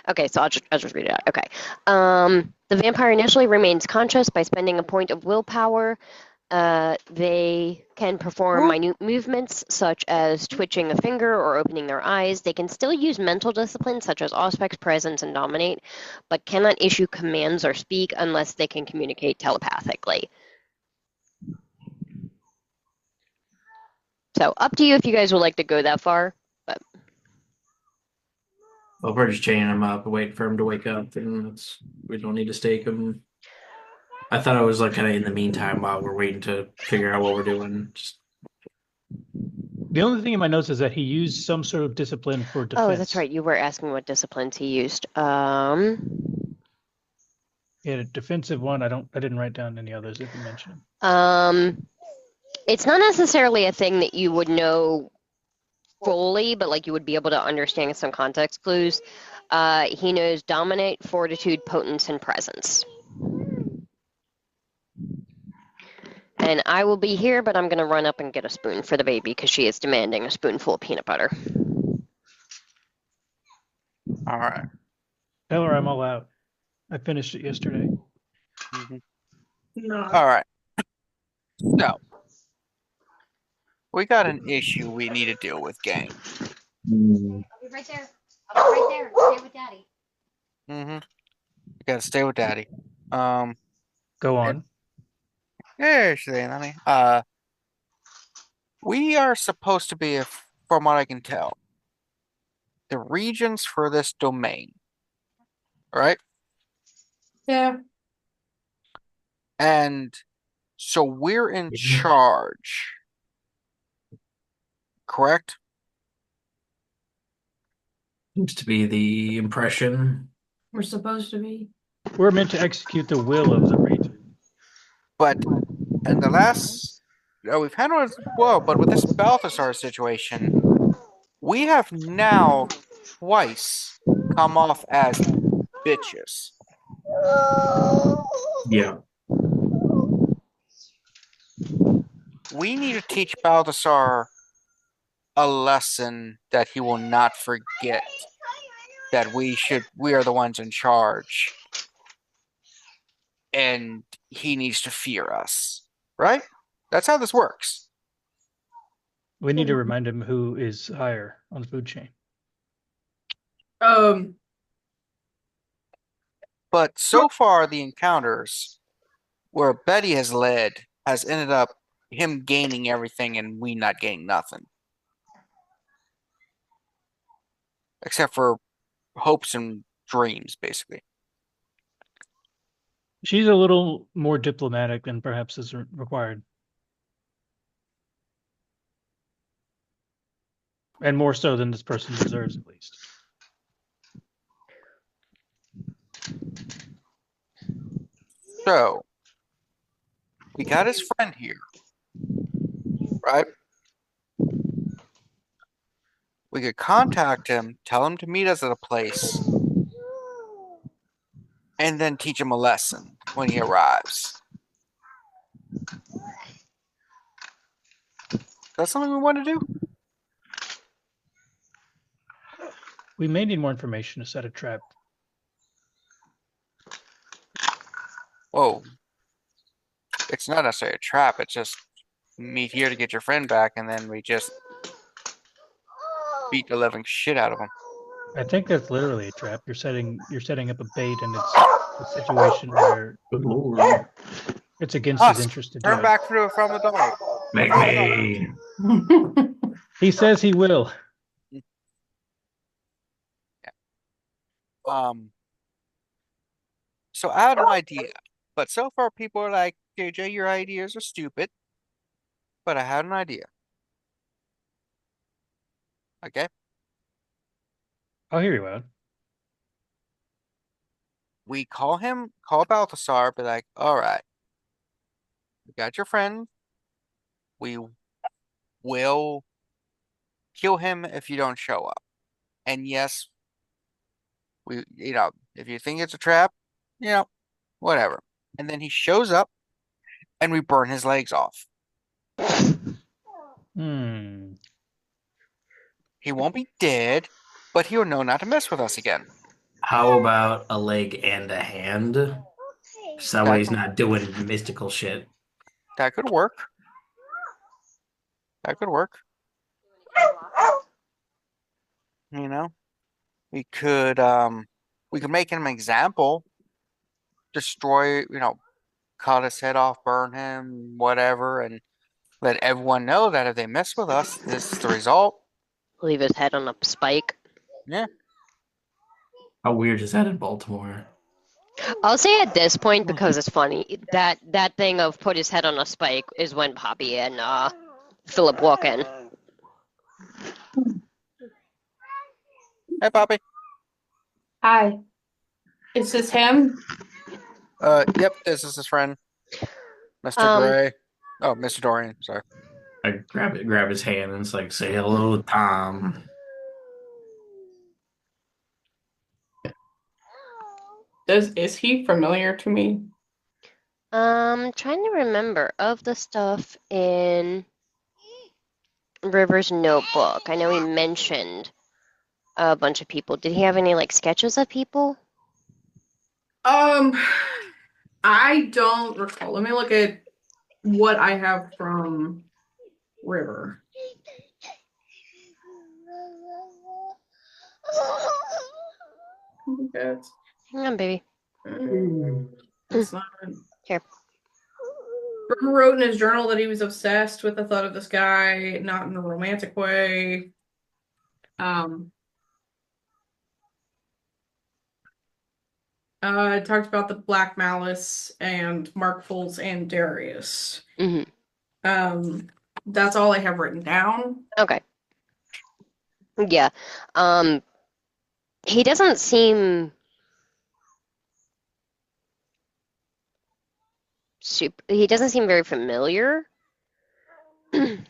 okay, so I'll just read it out. Okay. The vampire initially remains conscious by spending a point of willpower. They can perform minute movements such as twitching a finger or opening their eyes. They can still use mental discipline such as Auspex, Presence, and Dominate, but cannot issue commands or speak unless they can communicate telepathically. So up to you if you guys would like to go that far. But Well, we're just chaining him up, waiting for him to wake up, and we don't need to stake him. I thought it was like kind of in the meantime while we're waiting to figure out what we're doing. Just The only thing in my notes is that he used some sort of discipline for defense. oh, that's right. You were asking what disciplines he used. He had a defensive one. I didn't write down any others if you mentioned them. It's not necessarily a thing that you would know fully, but like you would be able to understand some context clues. He knows Dominate, Fortitude, Potence, and Presence. And I will be here, but I'm going to run up and get a spoon for the baby because she is demanding a spoonful of peanut butter. All right. Tell her I'm all out. I finished it yesterday. No. All right. So, we got an issue we need to deal with, gang. I'll be right there. I'll be right there. Stay with Daddy. You gotta stay with Daddy. Go on. Yeah, honey. We are supposed to be, from what I can tell, the regents for this domain, right? Yeah. And so we're in charge, correct? seems to be the impression. We're supposed to be. We're meant to execute the will of the regent. But in the last, we've handled it well, but with this Balthasar situation, we have now twice come off as bitches. Yeah. We need to teach Balthasar a lesson that he will not forget. That we are the ones in charge. And he needs to fear us. Right? That's how this works. We need to remind him who is higher on the food chain. But so far, the encounters where Betty has led has ended up him gaining everything and we not gaining nothing. Except for hopes and dreams, basically. She's a little more diplomatic than perhaps is required. And more so than this person deserves, at least. So, we got his friend here, right? We could contact him, tell him to meet us at a place, and then teach him a lesson when he arrives. That's something we want to do? We may need more information to set a trap. Whoa. It's not necessarily a trap, it's just meet here to get your friend back, and then we just beat the living shit out of him. I think that's literally a trap. You're setting up a bait, and it's a situation where it's against his interest to do Turn it. back from the dog. Make me. He says he will. So I had an idea, but so far people are like, JJ, your ideas are stupid. But I had an idea. Okay? I'll hear you out. We call Balthasar, be like, all right, we got your friend. We will kill him if you don't show up. And yes, if you think it's a trap, whatever. And then he shows up and we burn his legs off. Hmm. He won't be dead, but he'll know not to mess with us again. How about a leg and a hand? So that way he's not doing mystical shit. That could work. That could work. We could make him an example, destroy, cut his head off, burn him, whatever, and let everyone know that if they mess with us, this is the result. Leave his head on a spike. Yeah. How weird is that in Baltimore? I'll say at this point because it's funny that thing of put his head on a spike is when Poppy and Philip walk in. Hey, Poppy. Hi. Is this him? Yep, this is his friend, Mr. Gray. Oh, Mr. Dorian, sorry. I grab his hand and it's like, say hello, Tom. Is he familiar to me? Trying to remember of the stuff in River's notebook. I know he mentioned a bunch of people. Did he have any like sketches of people? I don't recall. Let me look at what I have from River. Hang on, baby. It's not. Here. River wrote in his journal that he was obsessed with the thought of this guy, not in a romantic way. Talked about the Black Malice and Mark Foles and Darius. Mm-hmm. That's all I have written down. Okay. Yeah. He doesn't seem he doesn't seem very familiar. But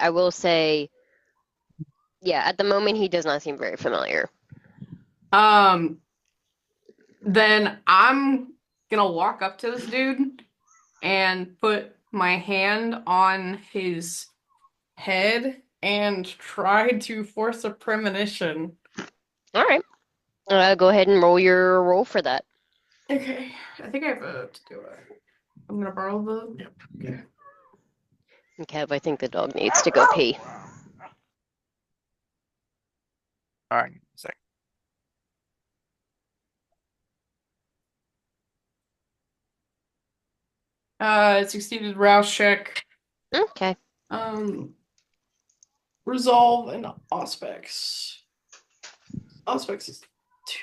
I will say, yeah, at the moment he does not seem very familiar. Then I'm gonna walk up to this dude and put my hand on his head and try to force a premonition. All right. Go ahead and roll your roll for that. Okay, I think I have to do it. I'm gonna borrow the. Yep. Okay. Kev, I think the dog needs to go pee. All right, second. It succeeded rouse check. Okay. Resolve and Auspex. Auspex is 2.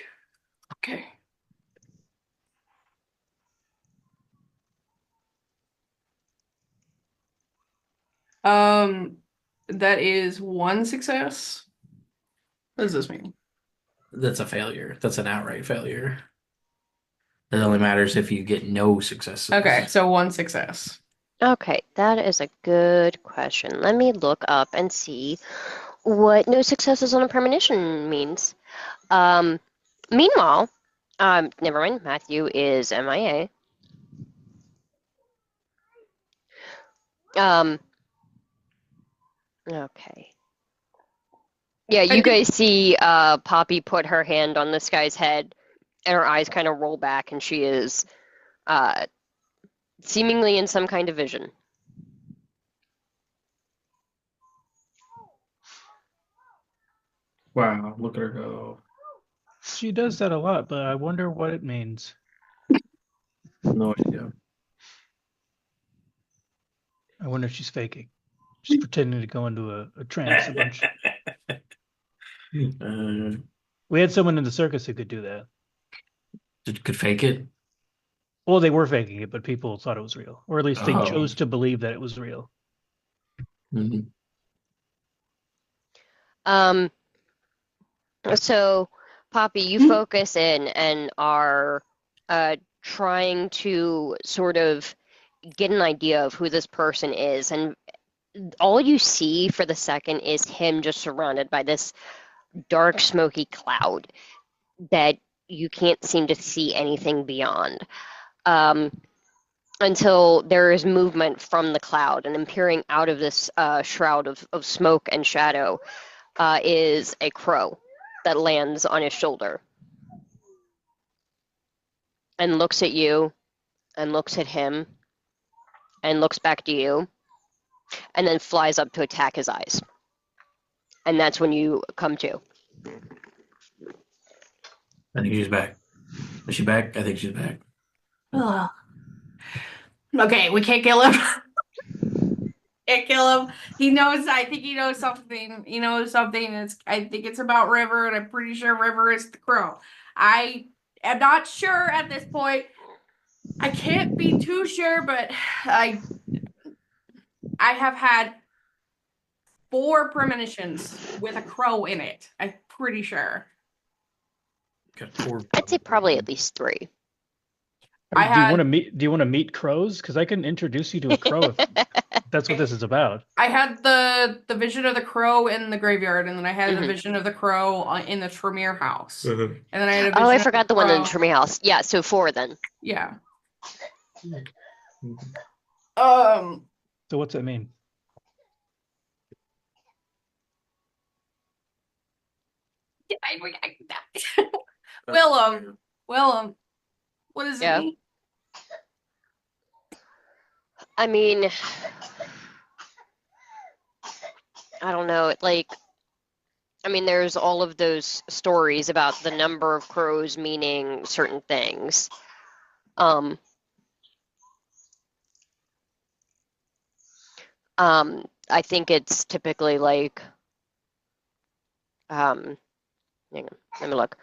Okay. That is 1 success. What does this mean? That's a failure. That's an outright failure. It only matters if you get no successes. Okay, so 1 success. Okay, that is a good question. Let me look up and see what no successes on a premonition means. Meanwhile, never mind, Matthew is MIA. Okay. Yeah, you guys see Poppy put her hand on this guy's head, and her eyes kind of roll back, and she is seemingly in some kind of vision. Wow, look at her go. She does that a lot, but I wonder what it means. No idea. I wonder if she's faking. She's pretending to go into a trance a bunch. We had someone in the circus who could do that. Could fake it. Well, they were faking it, but people thought it was real, or at least they Oh. chose to believe that it was real. Mhm. So, Poppy, you focus in and are trying to sort of get an idea of who this person is, and all you see for the second is him just surrounded by this dark, smoky cloud that you can't seem to see anything beyond. Until there is movement from the cloud, and peering out of this shroud of smoke and shadow is a crow that lands on his shoulder and looks at you and looks at him and looks back to you and then flies up to attack his eyes. And that's when you come to. I think she's back. Is she back? I think she's back. Ugh. Okay, we can't kill him. Can't kill him. He knows. I think he knows something. He knows something. I think it's about River, and I'm pretty sure River is the crow. I am not sure at this point. I can't be too sure, but I have had 4 premonitions with a crow in it. I'm pretty sure. Got 4. I'd say probably at least 3. I mean, do you want to meet crows? Because I can introduce you to a crow if that's what this is about. I had the vision of the crow in the graveyard, and then I had the vision of the crow in the Tremere house. And then I had a vision I of forgot the one in the crow. Tremere house. Yeah, so 4 then. Yeah. So what's that mean? Willem, what does it mean? I mean, I don't know. There's all of those stories about the number of crows meaning certain things. I think it's typically like, hang on, let me look.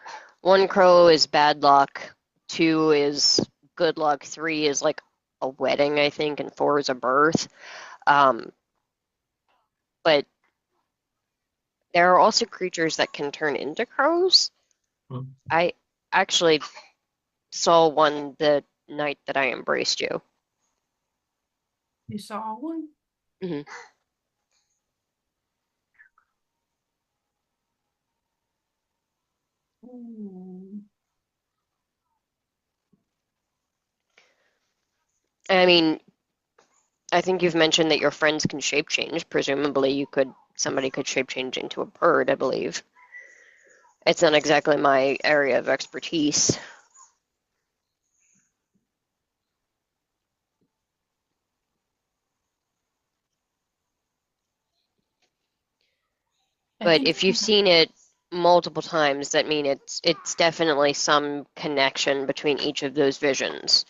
1 crow is bad luck, 2 is good luck, 3 is like a wedding, I think, and 4 is a birth. But there are also creatures that can turn into crows. I actually saw one the night that I embraced you. You saw one? Mm-hmm. I mean, I think you've mentioned that your friends can shape change. Presumably, somebody could shape change into a bird, I believe. It's not exactly my area of expertise. But if you've seen it multiple times, that means it's definitely some connection between each of those visions.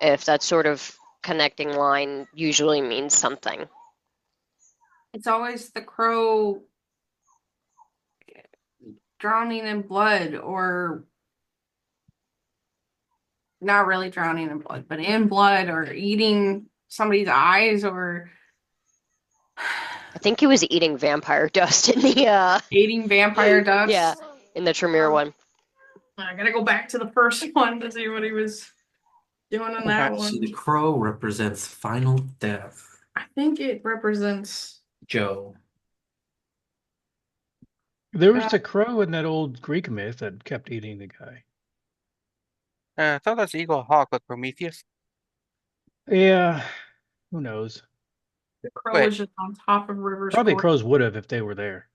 If that sort of connecting line usually means something. It's always the crow drowning in blood, or not really drowning in blood, but in blood, or eating somebody's eyes, or I think he was eating vampire dust in the eating vampire dust. Yeah, in the Tremere one. I gotta go back to the first one to see what he was doing in that one. See, the crow represents final death. I think it represents Joe. There was a crow in that old Greek myth that kept eating the guy. I thought that's Eagle Hawk with Prometheus. Yeah, who knows? the crow is just on top of River's Probably Court. crows would have if they were there.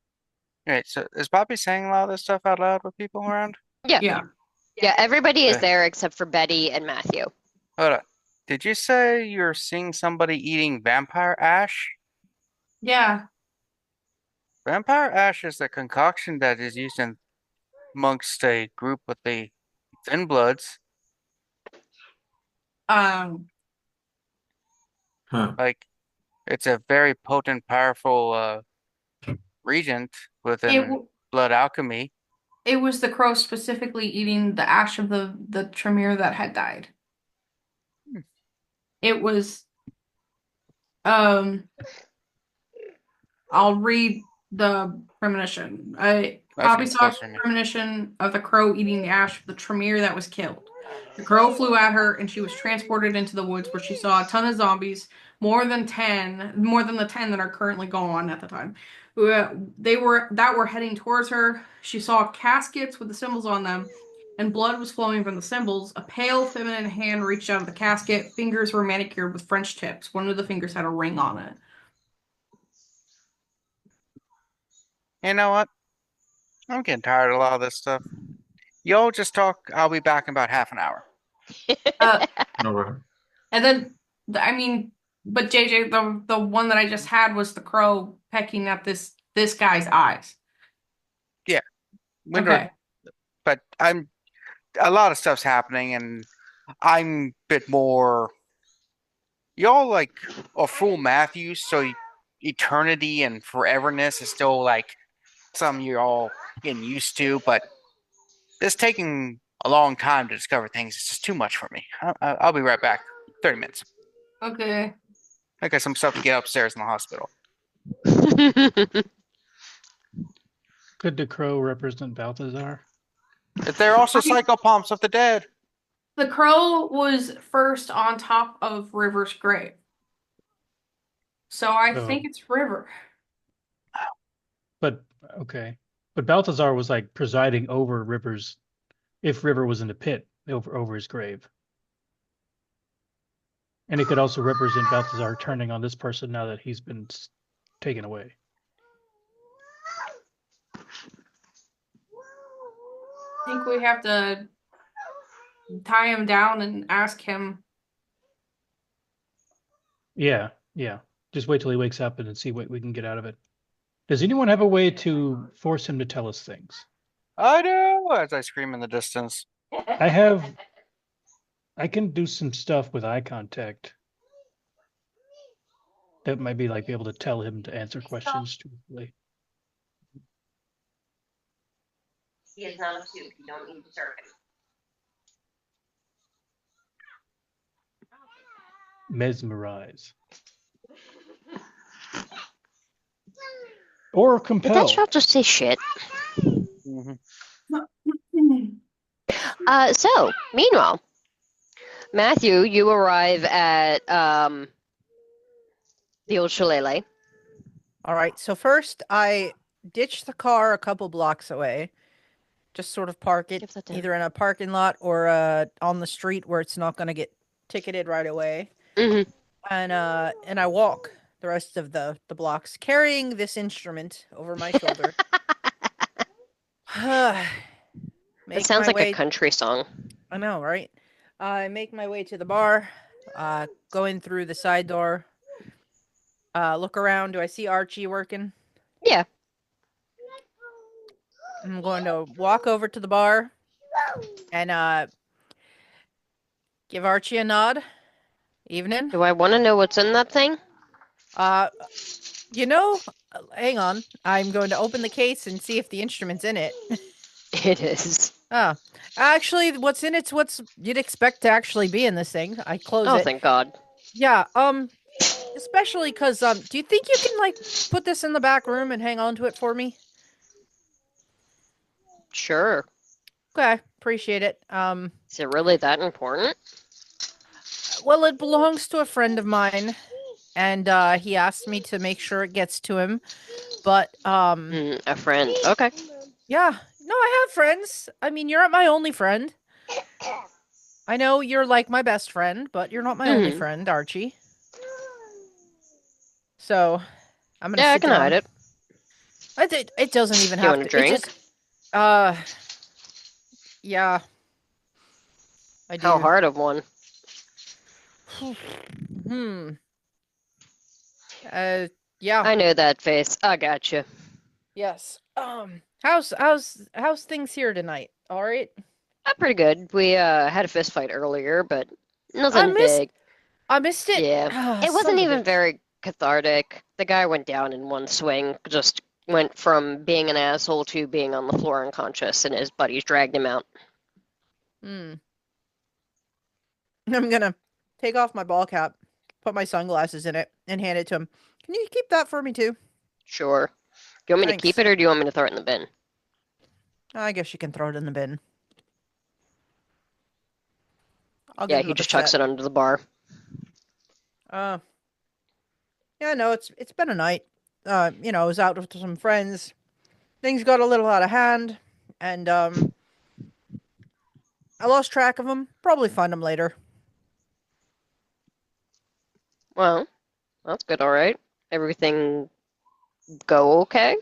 Alright, so is Bobby saying a lot of this stuff out loud with people around? Yeah. Yeah, everybody is Okay. there except for Betty and Matthew. Hold on. Did you say you're seeing somebody eating vampire ash? Yeah. Vampire ash is a concoction that is used amongst a group with the Thin Bloods. Huh. Like, It's a very potent, powerful regent It within blood alchemy. it was the crow specifically eating the ash of the Tremere that had died. Hmm. It was um I'll read the premonition. That's Poppy getting saw a closer to me. premonition of the crow eating the ash of the Tremere that was killed. The crow flew at her, and she was transported into the woods where she saw a ton of zombies, more than the 10 that are currently gone at the time. They were heading towards her. She saw caskets with the symbols on them, and blood was flowing from the symbols. A pale feminine hand reached out of the casket. Fingers were manicured with French tips. One of the fingers had a ring on it. You know what? I'm getting tired of a lot of this stuff. Y'all just talk. I'll be back in about half an hour. No problem. And then, I mean, but JJ, the one that I just had was the crow pecking at this guy's eyes. Yeah. Okay. But a lot of stuff's happening, and I'm a bit more. Y'all like a full Matthews, so eternity and foreverness is still like something you're all getting used to, but it's taking a long time to discover things. It's just too much for me. I'll be right back. 30 minutes. Okay. I got some stuff to get upstairs in the hospital. Could the crow represent Balthazar? They're also psychopomps of the dead. The crow was first on top of River's grave. So I think it's River. But okay. But Balthazar was like presiding over River's, if River was in the pit over his grave. And it could also represent Balthazar turning on this person now that he's been taken away. I think we have to tie him down and ask him. Yeah. Just wait till he wakes up and then see what we can get out of it. Does anyone have a way to force him to tell us things? I do, as I scream in the distance. I can do some stuff with eye contact. That might be like be able to tell him to answer questions truthfully. He is not a suit. You don't need to serve him. Mesmerize. Or Did compel. that shot just say shit? Mhm. So, meanwhile, Matthew, you arrive at the old shillelagh. All right. So first, I ditch the car a couple blocks away. Just sort of park it either in a parking lot or on the street where it's not going to get ticketed right away. Mm-hmm. And I walk the rest of the blocks carrying this instrument over my shoulder. It sounds like a country song. I know, right? I make my way to the bar, go in through the side door, look around. Do I see Archie working? Yeah. I'm going to walk over to the bar and give Archie a nod. Evening. Do I want to know what's in that thing? Hang on. I'm going to open the case and see if the instrument's in it. It is. Oh. Actually, what's in it's what you'd expect to actually be in this thing. I close it. Oh, thank God. Yeah, especially because, do you think you can, like, put this in the back room and hang on to it for me? Sure. Okay, appreciate it. Is it really that important? Well, it belongs to a friend of mine, and he asked me to make sure it gets to him. But a friend. Okay. Yeah. No, I have friends. I mean, you're not my only friend. I know you're like my best friend, but you're not my only friend, Archie. So, I'm gonna. Yeah, I can hide it. It doesn't even You have want to. a drink? It just, yeah. I do. How hard of one? Yeah. I know that face. I gotcha. Yes. How's things here tonight? All right. Pretty good. We had a fist fight earlier, but nothing big. I missed it. Yeah. It wasn't even very cathartic. The guy went down in one swing, just went from being an asshole to being on the floor unconscious, and his buddies dragged him out. I'm gonna take off my ball cap, put my sunglasses in it, and hand it to him. Can you keep that for me too? Sure. Do you want me to keep Thanks. it, or do you want me to throw it in the bin? I guess you can throw it in the bin. I'll Yeah, give him he a just chucks set. it under the bar. Yeah, no, it's been a night. I was out with some friends. Things got a little out of hand, and I lost track of them. Probably find them later. Well, that's good, all right. Everything go okay?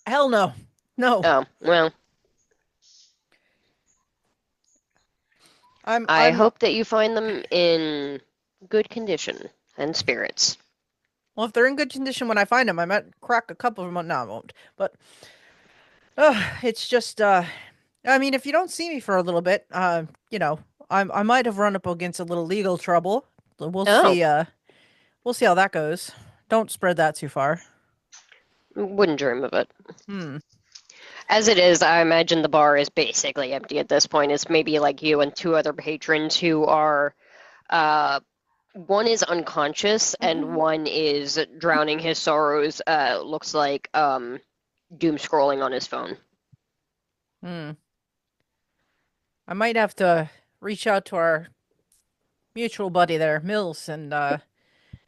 Hell no. No. Oh, well, I I'm hope that you find them in good condition and spirits. Well, if they're in good condition when I find them, I might crack a couple of them. No, I won't. But it's just I mean, if you don't see me for a little bit, I might have run up against a little legal trouble. We'll Oh, see. We'll see how that goes. Don't spread that too far. wouldn't dream of it. Hmm. As it is, I imagine the bar is basically empty at this point. It's maybe like you and two other patrons who are, one is unconscious and one is drowning his sorrows. Looks like doom scrolling on his phone. Hmm. I might have to reach out to our mutual buddy there, Mills, and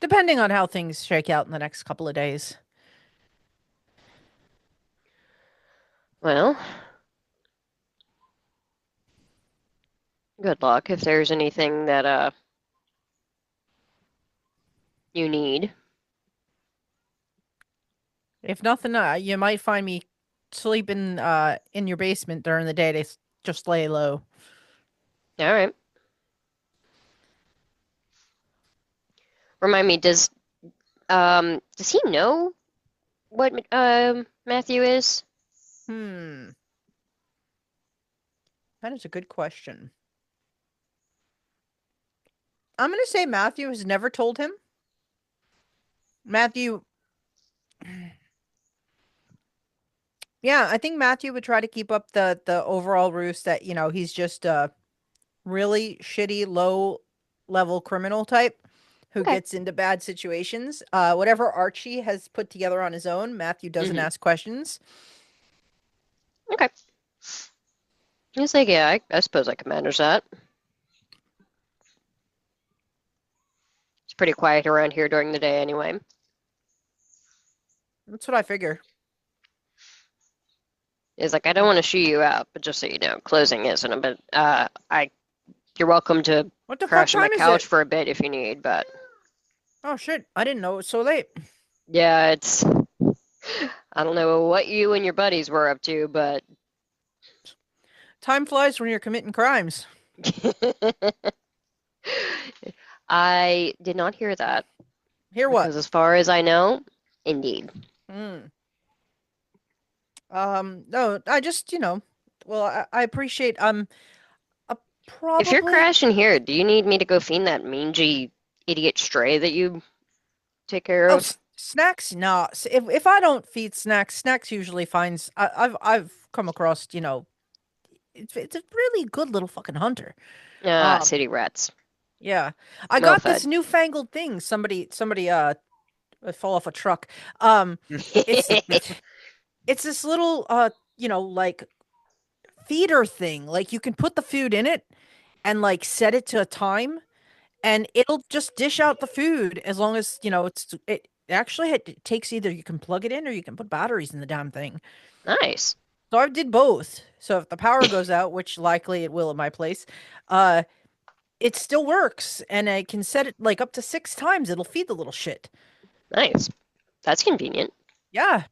depending on how things shake out in the next couple of days. Well, good luck if there's anything that you need. If nothing, you might find me sleeping in your basement during the day to just lay low. All right. Remind me, does he know what Matthew is? Hmm. That is a good question. I'm going to say Matthew has never told him. Matthew. Yeah, I think Matthew would try to keep up the overall ruse that, he's just a really shitty low level criminal type who Okay. gets into bad situations. Whatever Archie has put together on his own, Matthew doesn't ask questions. Okay. He's like, yeah, I suppose I can manage that. It's pretty quiet around here during the day anyway. That's what I figure. He's like, I don't want to shoo you out, but just so you know, closing isn't a bit. You're welcome to What the fuck crash on my time is couch it? for a bit if you need, but Oh shit, I didn't know it was so late. yeah, it's. I don't know what you and your buddies were up to, but Time flies when you're committing crimes. I did not hear that Hear what? because, as far as I know, indeed. No, I just, well, I appreciate, If you're probably, crashing here, do you need me to go feed that mangy idiot stray that you take care oh, of? Snacks, no, if I don't feed Snacks usually finds, I've come across, it's a really good little fucking hunter. City rats. Yeah, I Well got this fed. newfangled thing. Somebody, fall off a truck. It's, it's this little, like feeder thing. Like you can put the food in it and like set it to a time and it'll just dish out the food as long as, it actually it takes either you can plug it in or you can put batteries in the damn thing. Nice. So I did both. So if the power goes out, which likely it will at my place, it still works and I can set it like up to 6 times. It'll feed the little shit. Nice. That's convenient. Yeah.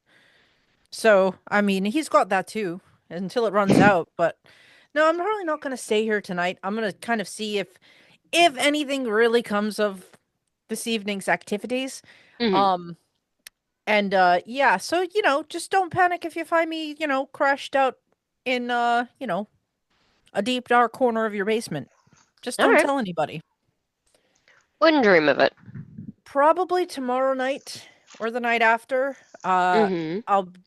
So, I mean, he's got that too until it runs out, but no, I'm really not going to stay here tonight. I'm going to kind of see if anything really comes of this evening's activities. Mhm. And yeah, so just don't panic if you find me, crashed out in a deep dark corner of your basement. Just All don't right. tell anybody. Wouldn't dream of it. Probably tomorrow night or the night after. Mm-hmm.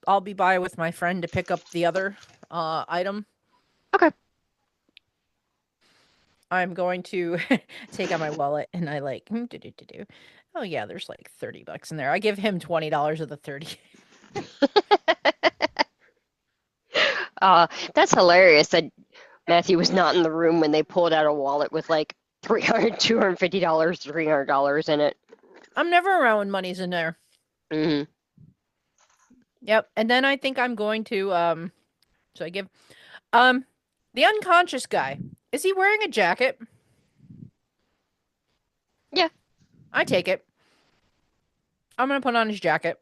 I'll be by with my friend to pick up the other item. Okay. I'm going to take out my wallet and I like do. Oh yeah, there's like $30 in there. I give him $20 of the 30. That's hilarious that Matthew was not in the room when they pulled out a wallet with like $250, $300 in it. I'm never around when money's in there. Mm-hmm. Yep. And then I think I'm going to so I give the unconscious guy. Is he wearing a jacket? Yeah. I take it. I'm gonna put on his jacket.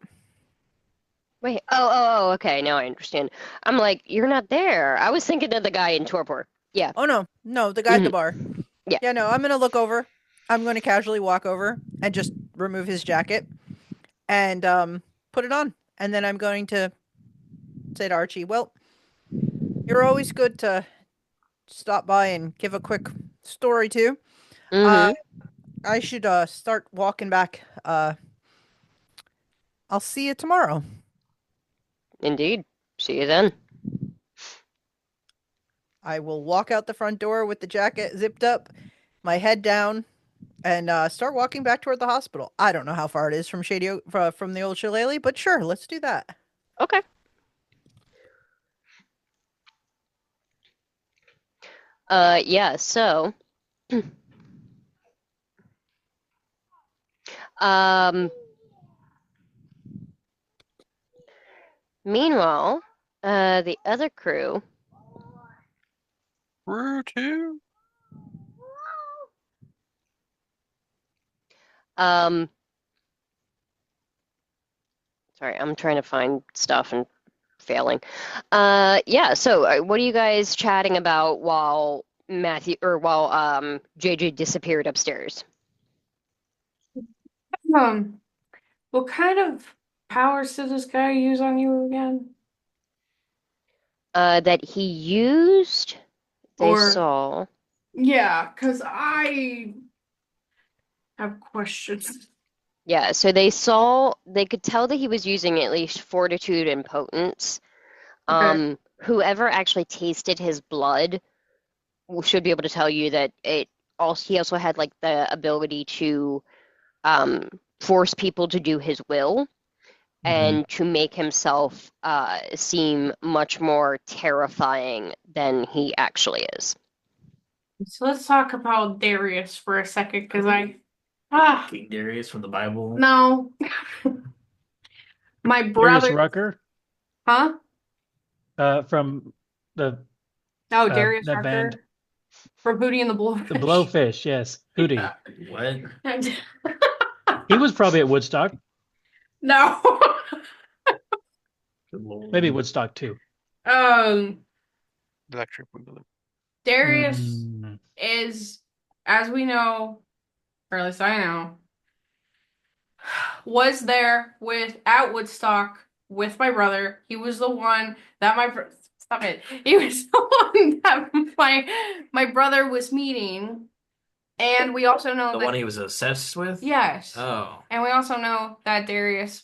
Wait. Oh, okay. Now I understand. I'm like, you're not there. I was thinking of the guy in torpor. Yeah. Oh no, the guy at the bar. Yeah. Yeah, no, I'm gonna look over. I'm gonna casually walk over and just remove his jacket and put it on. And then I'm going to say to Archie, well, you're always good to stop by and give a quick story to. Mm-hmm. I should start walking back. I'll see you tomorrow. Indeed. See you then. I will walk out the front door with the jacket zipped up, my head down, and start walking back toward the hospital. I don't know how far it is from from the old shillelagh, but sure, let's do that. Okay. Yeah, so meanwhile, the other crew Two. sorry, I'm trying to find stuff and failing. Yeah, so what are you guys chatting about while JJ disappeared upstairs? What kind of powers did this guy use on you again? That he used, they Or- saw. Yeah, because I have questions. Yeah, so they could tell that he was using at least fortitude and potence. Okay. Whoever actually tasted his blood should be able to tell you that he also had like the ability to force people to do his will and to make himself seem much more terrifying than he actually is. So let's talk about Darius for a second, because King Darius from the Bible. no. My Darius brother, Rucker, huh? from the Darius that Rucker band, from Hootie and the Blowfish. the Blowfish. Yes, Hootie. What? He was probably at Woodstock. No. Maybe Woodstock too. Electric Boogaloo. Darius is, as we know, or at least I know, was there at Woodstock with my brother. He was the one that stop it. He was the one that my brother was meeting. And we also know The one he was obsessed with? Yes. Oh. And we also know that Darius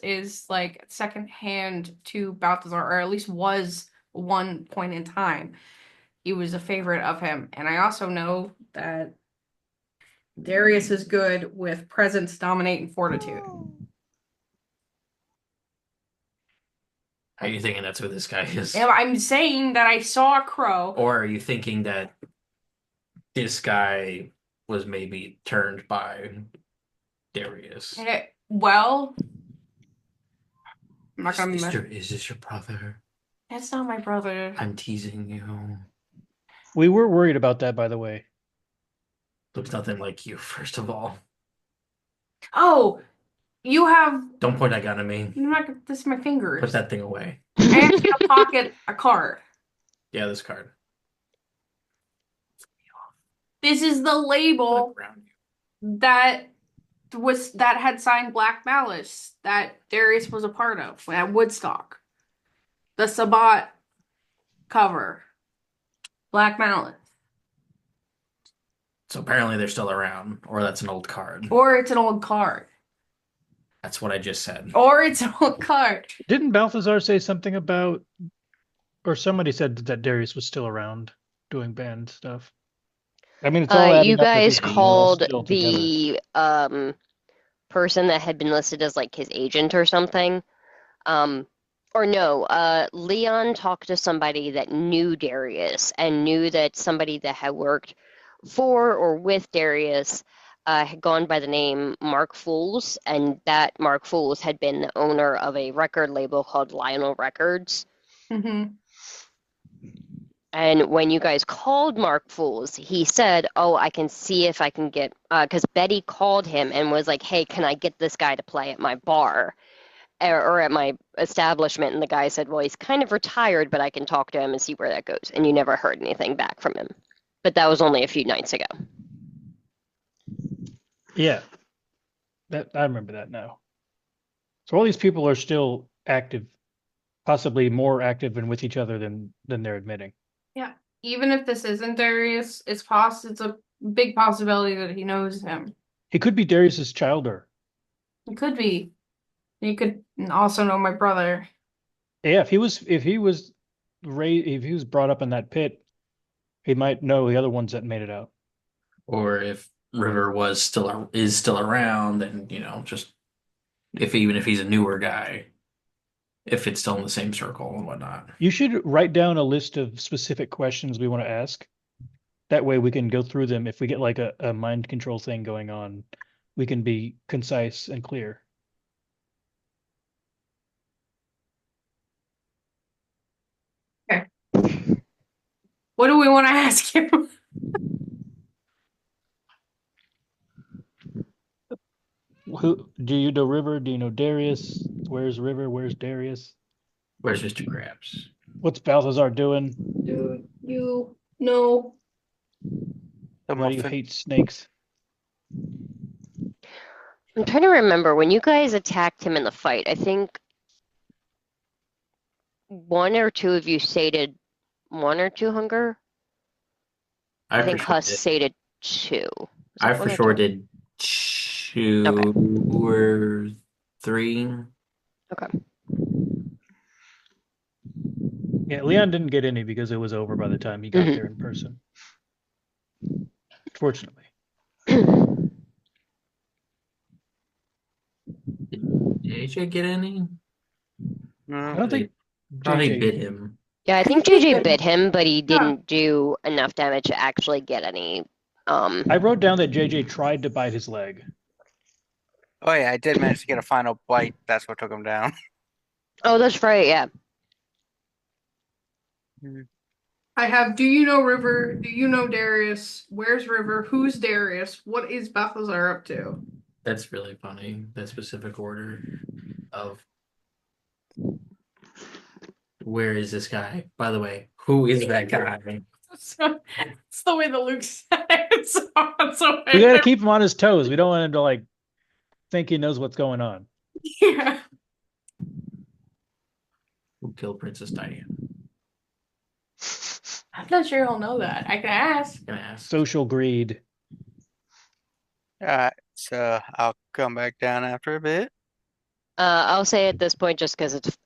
is like second hand to Balthazar, or at least was one point in time. He was a favorite of him. And I also know that Darius is good with presence, dominate, and fortitude. Are you thinking that's who this guy is? And I'm saying that I saw a crow. Or are you thinking that this guy was maybe turned by Darius? Well, I'm not gonna Is this your brother? That's not my brother. I'm teasing you. We were worried about that, by the way. Looks nothing like you, first of all. Oh, you have. Don't point that gun at me. This is my fingers. Put that thing away. And in a pocket, a card. Yeah, this card. This is the label that had signed Black Malice that Darius was a part of at Woodstock. The Sabbat cover. Black Malice. So apparently they're still around, or that's an old card. Or it's an old card. That's what I just said. Or it's a card. Didn't Balthazar say something about, or somebody said that Darius was still around doing band stuff? I mean, it's all You adding up to guys being we're all called still together. the person that had been listed as like his agent or something. Or no, Leon talked to somebody that knew Darius and knew that somebody that had worked for or with Darius had gone by the name Mark Fools, and that Mark Fools had been the owner of a record label called Lionel Records. Mm-hmm. And when you guys called Mark Fools, he said, "Oh, I can see if I can get," because Betty called him and was like, "Hey, can I get this guy to play at my bar or at my establishment?" And the guy said, "Well, he's kind of retired, but I can talk to him and see where that goes." And you never heard anything back from him. But that was only a few nights ago. Yeah, that I remember that now. So all these people are still active, possibly more active and with each other than they're admitting. Yeah. Even if this isn't Darius, it's a big possibility that he knows him. He could be Darius's childer. It could be. He could also know my brother. Yeah, if he was brought up in that pit, he might know the other ones that made it out. Or if River is still around, and just even if he's a newer guy, if it's still in the same circle and whatnot. You should write down a list of specific questions we want to ask. That way we can go through them. If we get like a mind control thing going on, we can be concise and clear. Okay. What do we want to ask him? Who do you know? River? Do you know Darius? Where's River? Where's Darius? Where's his two crabs? What's Balthazar doing? Dude, you know. Why do you hate snakes? I'm trying to remember when you guys attacked him in the fight. I think one or two of you stated 1 or 2 hunger. I think Husk stated 2. I for sure did 2 or 3. Okay. Yeah, Leon didn't get any because it was over by the time he got there in person. Fortunately. Did JJ get any? I don't think Probably bit him. Yeah, I think JJ bit him, but he didn't do enough damage to actually get any. I wrote down that JJ tried to bite his leg. Oh yeah, I did manage to get a final bite. That's what took him down. Oh, that's right, yeah. I have, do you know River? Do you know Darius? Where's River? Who's Darius? What is Balthazar up to? That's really funny. That specific order of where is this guy? By the way, who is that guy? It's the way that Luke said it. So We got to keep him on his toes. We don't want him to like think he knows what's going on. Yeah. Who killed Princess Diana? I'm not sure he'll know that. I can ask. Social greed. Alright, so I'll come back down after a bit. I'll say at this point, just because it's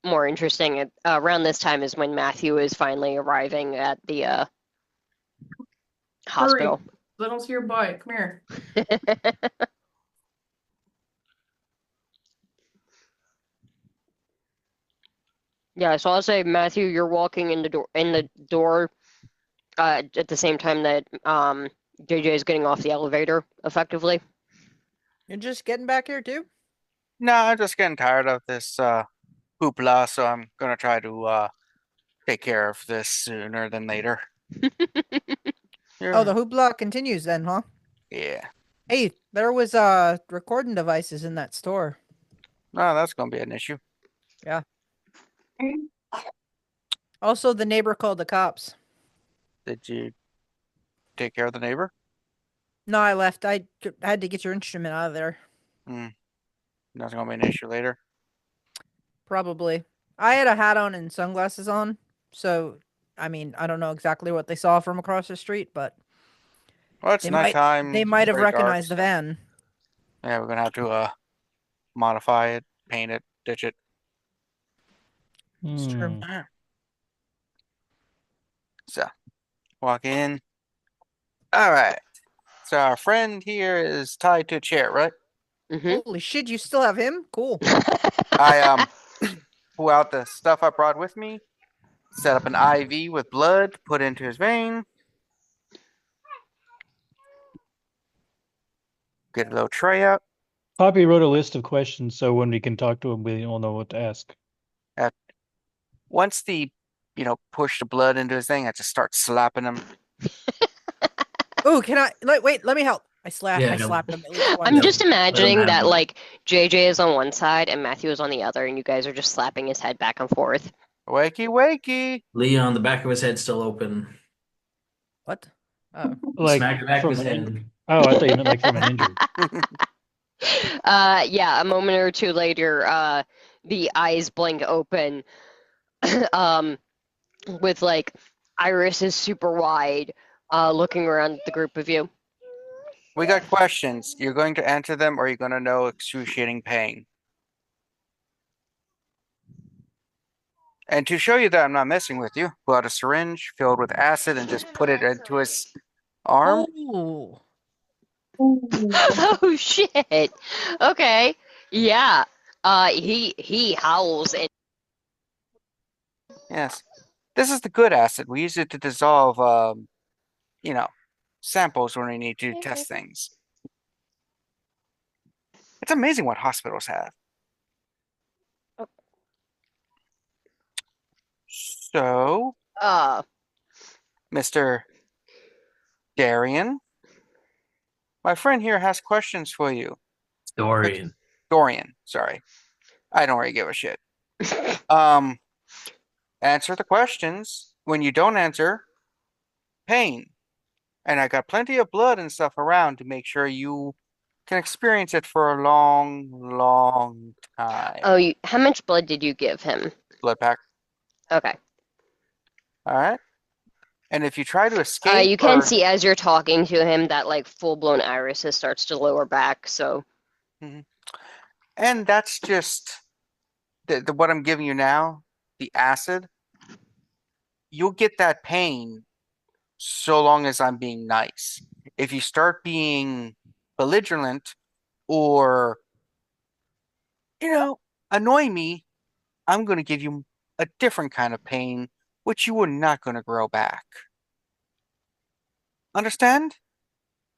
more interesting, around this time is when Matthew is finally arriving at the hospital. Hurry. I don't see your butt. Come here. Yeah, so I'll say, Matthew, you're walking in the door at the same time that JJ is getting off the elevator, effectively. You're just getting back here too? No, I'm just getting tired of this hoopla, so I'm gonna try to take care of this sooner than later. Oh, the hoopla continues then, huh? Yeah. Hey, there was recording devices in that store. No, that's gonna be an issue. Yeah. Also, the neighbor called the cops. Did you take care of the neighbor? No, I left. I had to get your instrument out of there. That's gonna be an issue later. Probably. I had a hat on and sunglasses on, so I mean, I don't know exactly what they saw from across the street, but well, it's nighttime. They might have very recognized dark, the van. Yeah, we're gonna have to modify it, paint it, ditch it. It's true. Alright. So, walk in. All right. So our friend here is tied to a chair, right? Mm-hmm. Holy shit, you still have him? Cool. I pull out the stuff I brought with me, set up an IV with blood, put into his vein. Get a little tray out. Poppy wrote a list of questions, so when we can talk to him, we all know what to ask. Once push the blood into his thing, I just start slapping him. Oh, can I wait, let me help. I Yeah, slapped him at least once. I'm just imagining have that one. like JJ is on one side and Matthew is on the other, and you guys are just slapping his head back and forth. Wakey, wakey. Leon, the back of his head's still open. What? Oh. Like Smack the back of from his an head. Oh, I thought you meant like from an injury. Yeah, a moment or two later, the eyes blink open, with like irises super wide, looking around the group of you. We got questions. You're going to answer them, or you're going to know excruciating pain. And to show you that I'm not messing with you, pull out a syringe filled with acid and just put it into his arm. Oh. Oh shit. Okay. Yeah. He howls and Yes. This is the good acid. We use it to dissolve, samples when we need to test things. It's amazing what hospitals have. So, Mr. Darian, my friend here has questions for you. Dorian. Dorian, sorry. I don't really give a shit. Answer the questions. When you don't answer, pain. And I got plenty of blood and stuff around to make sure you can experience it for a long, long time. Oh, how much blood did you give him? Blood pack. Okay. All right. And if you try to escape, you can see as you're talking to him that like full-blown irises starts to lower back, so. And that's just what I'm giving you now, the acid. You'll get that pain so long as I'm being nice. If you start being belligerent or, annoy me, I'm going to give you a different kind of pain, which you are not going to grow back. Understand?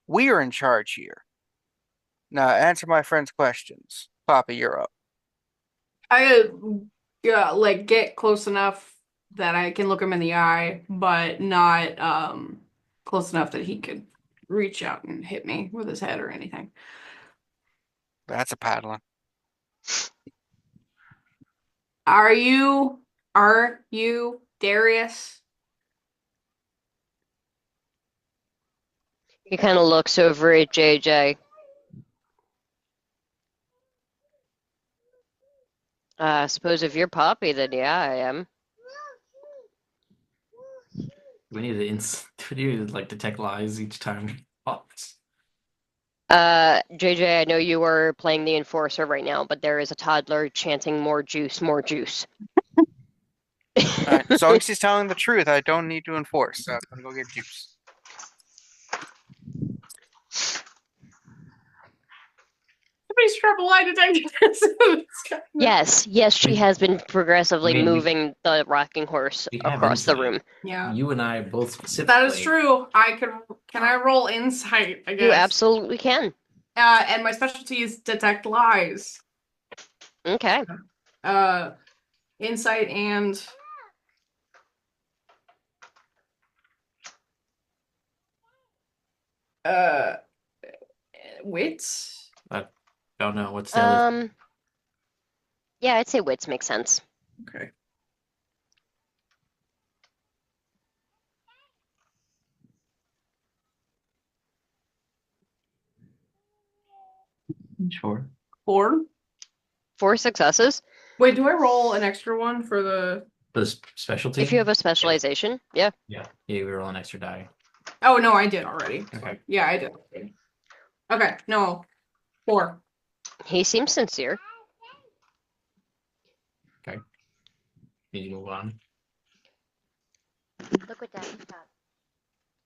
We are in charge here. Now, answer my friend's questions. Papa, you're up. I get close enough that I can look him in the eye, but not close enough that he could reach out and hit me with his head or anything. That's a paddling. Are you Darius? He kind of looks over at JJ. I suppose if you're Poppy, then yeah, I am. We need to detect lies each time. JJ, I know you are playing the enforcer right now, but there is a toddler chanting more juice, more juice. All right, as long as he's telling the truth, I don't need to enforce, so I'm gonna go get juice. Somebody strap a lie detector. Yes, she has been progressively moving the rocking horse across the room. Yeah. You and I both specifically. That is true. Can I roll insight, I guess? You absolutely can. And my specialty is detect lies. Okay. Insight and wits? I don't know what's the yeah, I'd say wits makes sense. Okay. Sure. 4. 4 successes. Wait, do I roll an extra one for the specialty? If you have a specialization, yeah. Yeah, we roll an extra die. Oh no, I did already. Okay. Yeah, I did. Okay, no. 4. He seems sincere. Okay. Need to move on. Look what Daddy's got.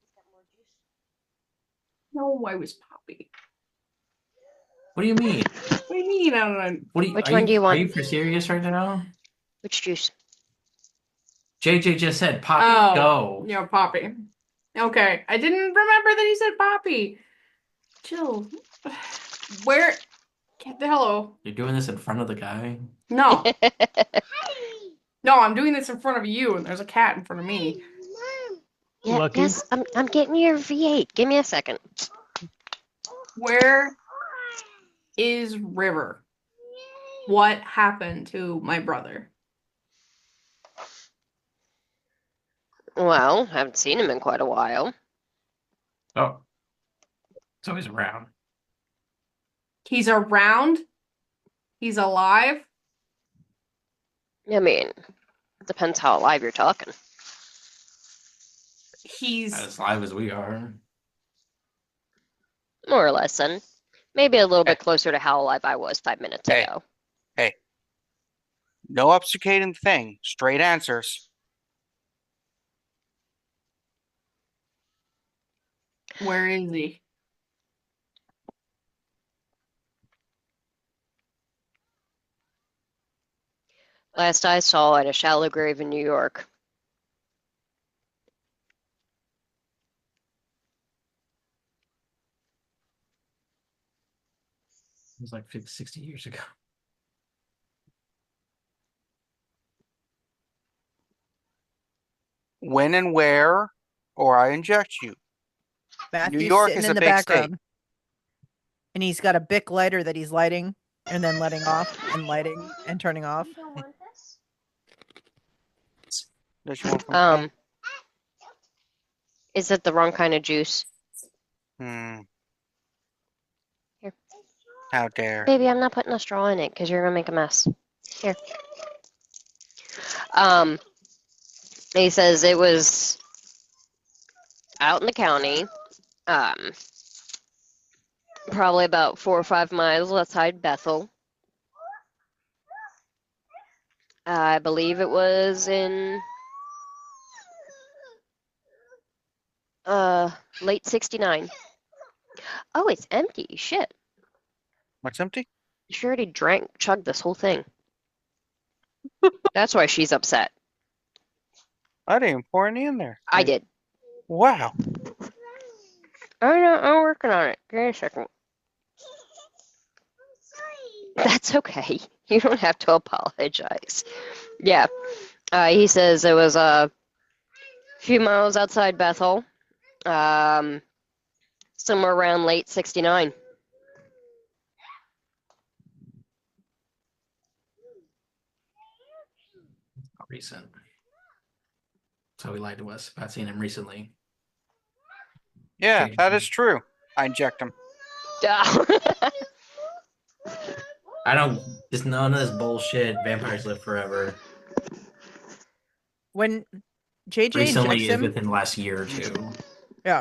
He's got more juice. No, I was Poppy. What do you mean? What do you mean? I don't know. What do you? Which one do you Are want? you for serious right now? Which juice? JJ just said, "Poppy, Oh, go." yeah, Poppy. Okay, I didn't remember that he said Poppy. Chill. Where? Hello. You're doing this in front of the guy. No. No, I'm doing this in front of you, and there's a cat in front of me. Yeah, Lucky. yes, I'm getting your V8. Give me a second. Where is River? What happened to my brother? Well, haven't seen him in quite a while. Oh, so he's around. He's around? He's alive? I mean, depends how alive you're talking. He's Not as live as we are. More or less, then. Maybe a little bit closer to how alive I was 5 minutes Hey. ago. Hey. No obfuscating thing. Straight answers. Where is he? Last I saw at a shallow grave in New York. It was like 50, 60 years ago. When and where, or I inject you. Matthew's York sitting is in a the big background. And he's got a Bic lighter that he's lighting and then letting off and lighting and turning off. Does you want from Is it the wrong kind of juice? Here. Here. How dare. Baby, I'm not putting a straw in it because you're gonna make a mess. Here. He says it was out in the county, probably about 4 or 5 miles outside Bethel. I believe it was in late 69. Oh, it's empty. Shit. What's empty? She already chugged this whole thing. That's why she's upset. I didn't even pour any in there. I did. Wow. I know, I'm working on it. Give me a second. That's okay. You don't have to apologize. Yeah. He says it was a few miles outside Bethel. Somewhere around late 69. Not recent. So he lied to us about seeing him recently. Yeah, Okay. that is true. I inject him. I don't. It's none of this bullshit. Vampires live forever. When JJ Recently injects is him, within the last year or two. yeah.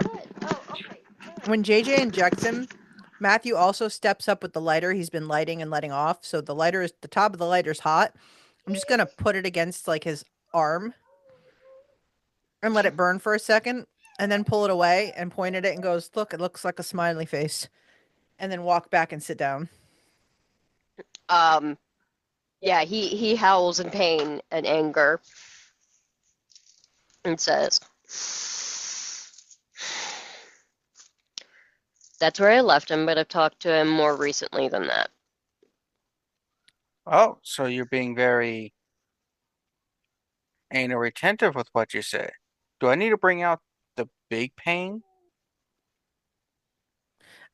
When JJ injects him, Matthew also steps up with the lighter he's been lighting and letting off. So the top of the lighter's hot. I'm just gonna put it against like his arm and let it burn for a second, and then pull it away and point at it and goes, "Look, it looks like a smiley face," and then walk back and sit down. Yeah, he howls in pain and anger and says, "That's where I left him, but I've talked to him more recently than that." Oh, so you're being very anal retentive with what you say. Do I need to bring out the big pain?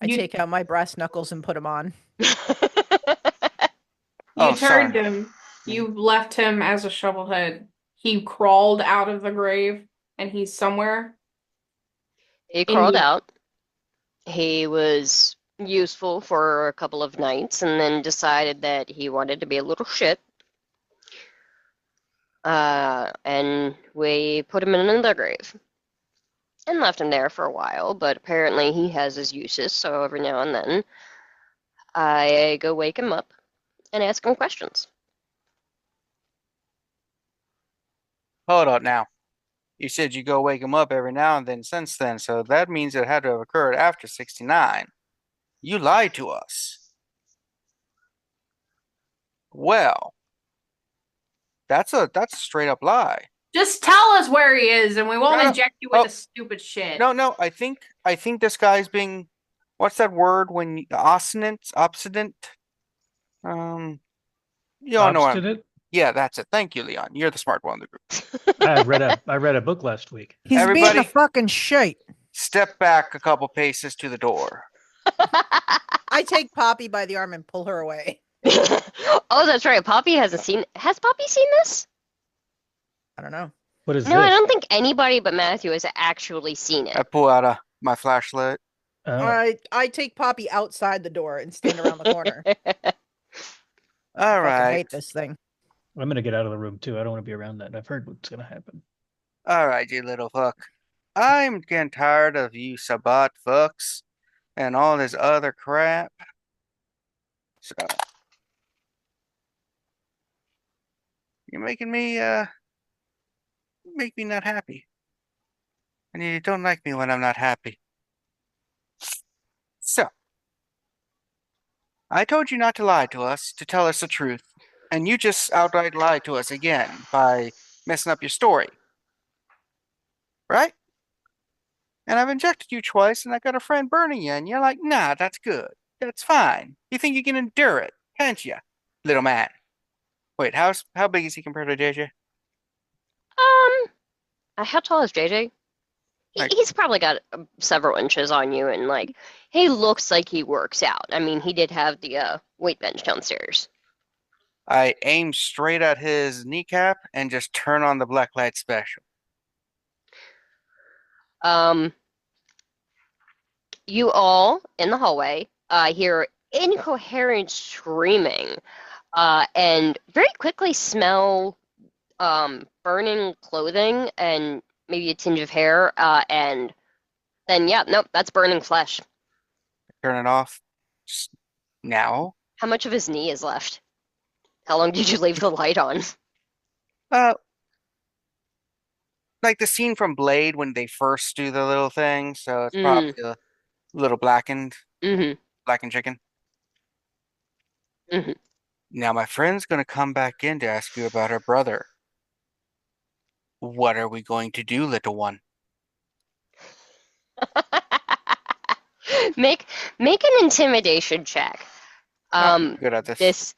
I take out my brass knuckles and put them on. You Oh, turned sorry. him. You left him as a shovelhead. He crawled out of the grave, and he's somewhere. He crawled out. He was useful for a couple of nights and then decided that he wanted to be a little shit. And we put him in another grave and left him there for a while, but apparently he has his uses, so every now and then I go wake him up and ask him questions. Hold on now. You said you go wake him up every now and then since then, so that means it had to have occurred after 69. You lied to us. Well, that's a straight up lie. Just tell us where he is, and we won't No, no. inject you with Oh, the stupid shit. no. I think this guy's being, what's that word when obstinate? Um, you all know what I'm. Obstinate. Yeah, that's it. Thank you, Leon. You're the smart one of the group. I read a book last week. He's being a Everybody, fucking shite. step back a couple paces to the door. I take Poppy by the arm and pull her away. Oh, that's right. Poppy hasn't seen. Has Poppy seen this? I don't know. What is No, I this? don't think anybody but Matthew has actually seen I it. pull out my flashlight. Oh. I take Poppy outside the door and stand around the corner. All I fucking right. hate this thing. I'm gonna get out of the room too. I don't want to be around that. I've heard what's gonna happen. All right, you little fuck. I'm getting tired of you Sabat fucks and all this other crap. So, you're making me, make me not happy. And you don't like me when I'm not happy. So, I told you not to lie to us, to tell us the truth. And you just outright lied to us again by messing up your story. Right? And I've injected you twice and I got a friend burning you, and you're like, nah, that's good. That's fine. You think you can endure it, can't you, little man? Wait, how big is he compared to JJ? How tall is JJ? Like, He's probably got several inches on you, and like he looks like he works out. I mean, he did have the weight bench downstairs. I aim straight at his kneecap and just turn on the black light special. You all in the hallway hear incoherent screaming, and very quickly smell burning clothing and maybe a tinge of hair, and then yeah, nope, that's burning flesh. Turn it off. Just now. How much of his knee is left? How long did you leave the light on? Uh, like the scene from Blade when they first do the little thing, so it's probably a little blackened, blackened chicken. Now my friend's gonna come back in to ask you about her brother. What are we going to do, little one? Make an intimidation check. Good at this.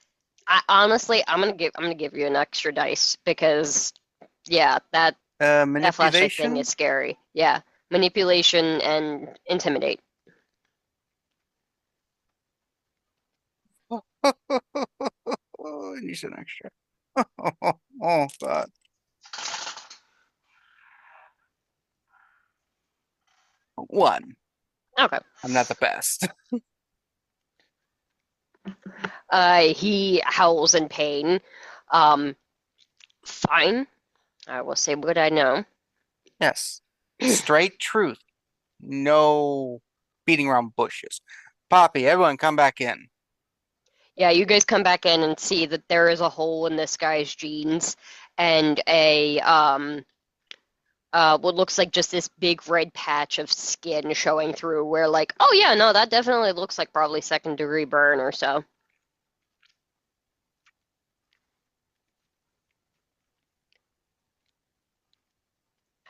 Honestly, I'm gonna give you an extra dice because yeah, that flashlight thing Manipulation? is scary. Yeah, manipulation and intimidate. It needs an extra. Oh, God. One. Okay. I'm not the best. He howls in pain. Fine. I will say what I know. Yes. Straight truth. No beating around bushes. Poppy, everyone come back in. Yeah, you guys come back in and see that there is a hole in this guy's jeans and a what looks like just this big red patch of skin showing through where like, oh yeah, no, that definitely looks like probably second-degree burn or so.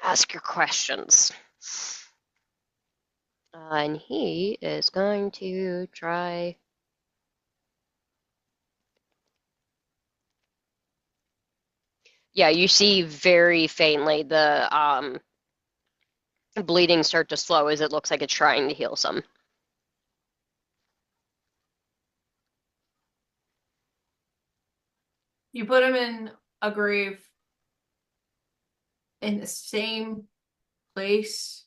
Ask your questions. And he is going to try. Yeah, you see very faintly the bleeding start to slow as it looks like it's trying to heal some. You put him in a grave in the same place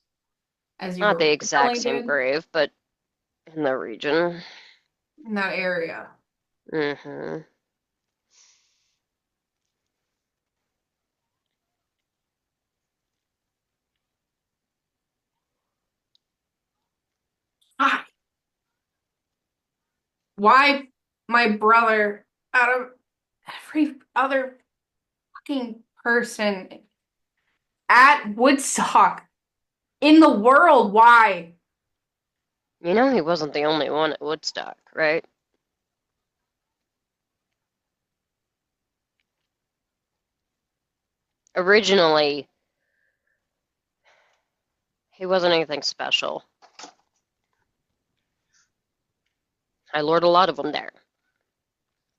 as you Not were the exact originally same did grave, but in the region. in that area. Mm-hmm. Hi. Why my brother out of every other fucking person at Woodstock. In the world, why? You know he wasn't the only one at Woodstock, right? Originally, he wasn't anything special. I lured a lot of them there.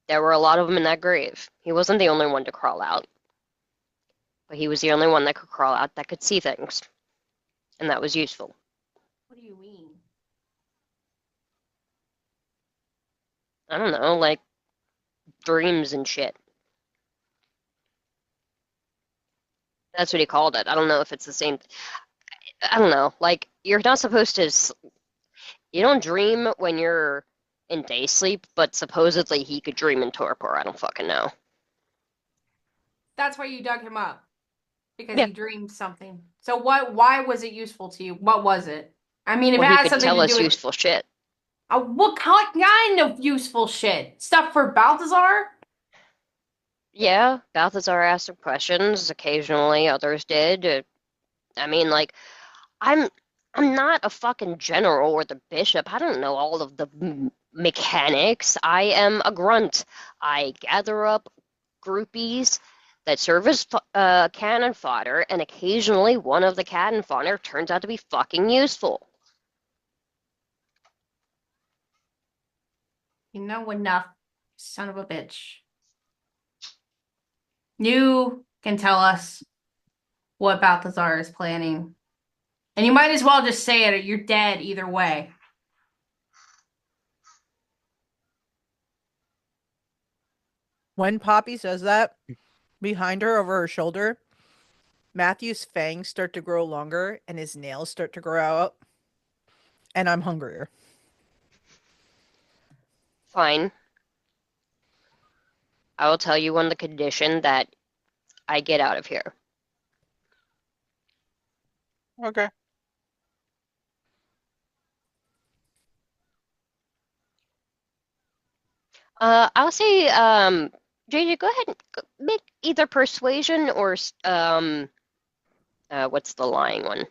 There were a lot of them in that grave. He wasn't the only one to crawl out. But he was the only one that could crawl out that could see things. And that was useful. What do you mean? I don't know, like dreams and shit. That's what he called it. I don't know if it's the same. I don't know. Like, you're not supposed to. You don't dream when you're in day sleep, but supposedly he could dream in torpor. I don't fucking know. That's why you dug him up. Because Yeah. he dreamed something. So why was it useful to you? What was it? I mean, if Well, it he has could something tell to us do with useful shit. what kind of useful shit? Stuff for Balthazar? Yeah, Balthazar asked some questions. Occasionally, others did. I mean, like, I'm not a fucking general or the bishop. I don't know all of the mechanics. I am a grunt. I gather up groupies that serve as cannon fodder, and occasionally one of the cannon fodder turns out to be fucking useful. You know enough, son of a bitch. You can tell us what Balthazar is planning. And you might as well just say it, or you're dead either way. When Poppy says that, behind her over her shoulder, Matthew's fangs start to grow longer and his nails start to grow out. And I'm hungrier. Fine. I will tell you on the condition that I get out of here. Okay. I'll say, JJ, go ahead and make either persuasion or what's the lying one?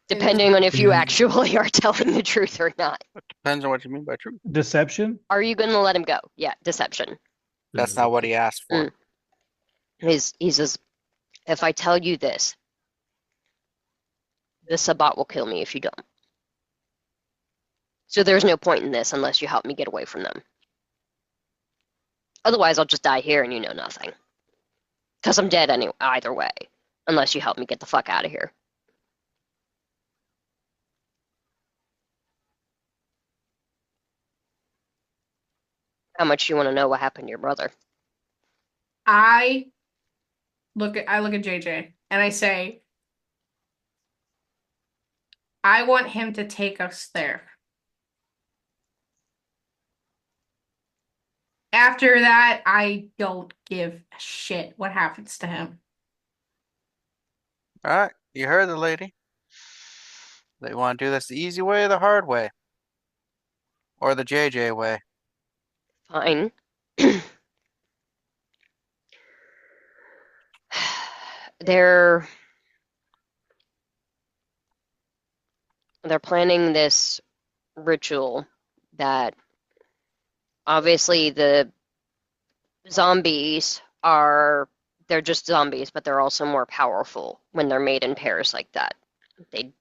Depending on if you actually are telling the truth or not. Depends on what you mean by truth. Deception? Are you going to let him go? Yeah, deception. That's not what he asked for. He says, if I tell you this, the Sabbat will kill me if you don't. So there's no point in this unless you help me get away from them. Otherwise, I'll just die here and you know nothing. Because I'm dead anyway, either way, unless you help me get the fuck out of here. How much do you want to know what happened to your brother? I look at JJ and I say, I want him to take us there. After that, I don't give a shit what happens to him. All right, you heard the lady. They want to do this the easy way or the hard way? Or the JJ way? Fine. They're planning this ritual that obviously the zombies they're just zombies, but they're also more powerful when they're made in pairs like that. They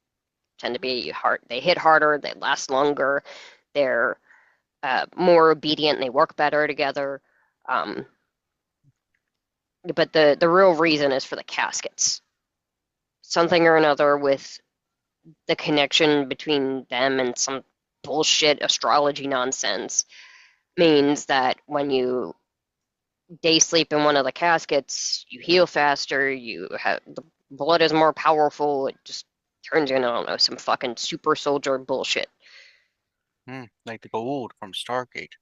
tend to be they hit harder, they last longer, they're more obedient, they work better together. But the real reason is for the caskets. Something or another with the connection between them and some bullshit astrology nonsense means that when you day sleep in one of the caskets, you heal faster, the blood is more powerful, it just turns into, I don't know, some fucking super soldier bullshit. Like the gold from Stargate.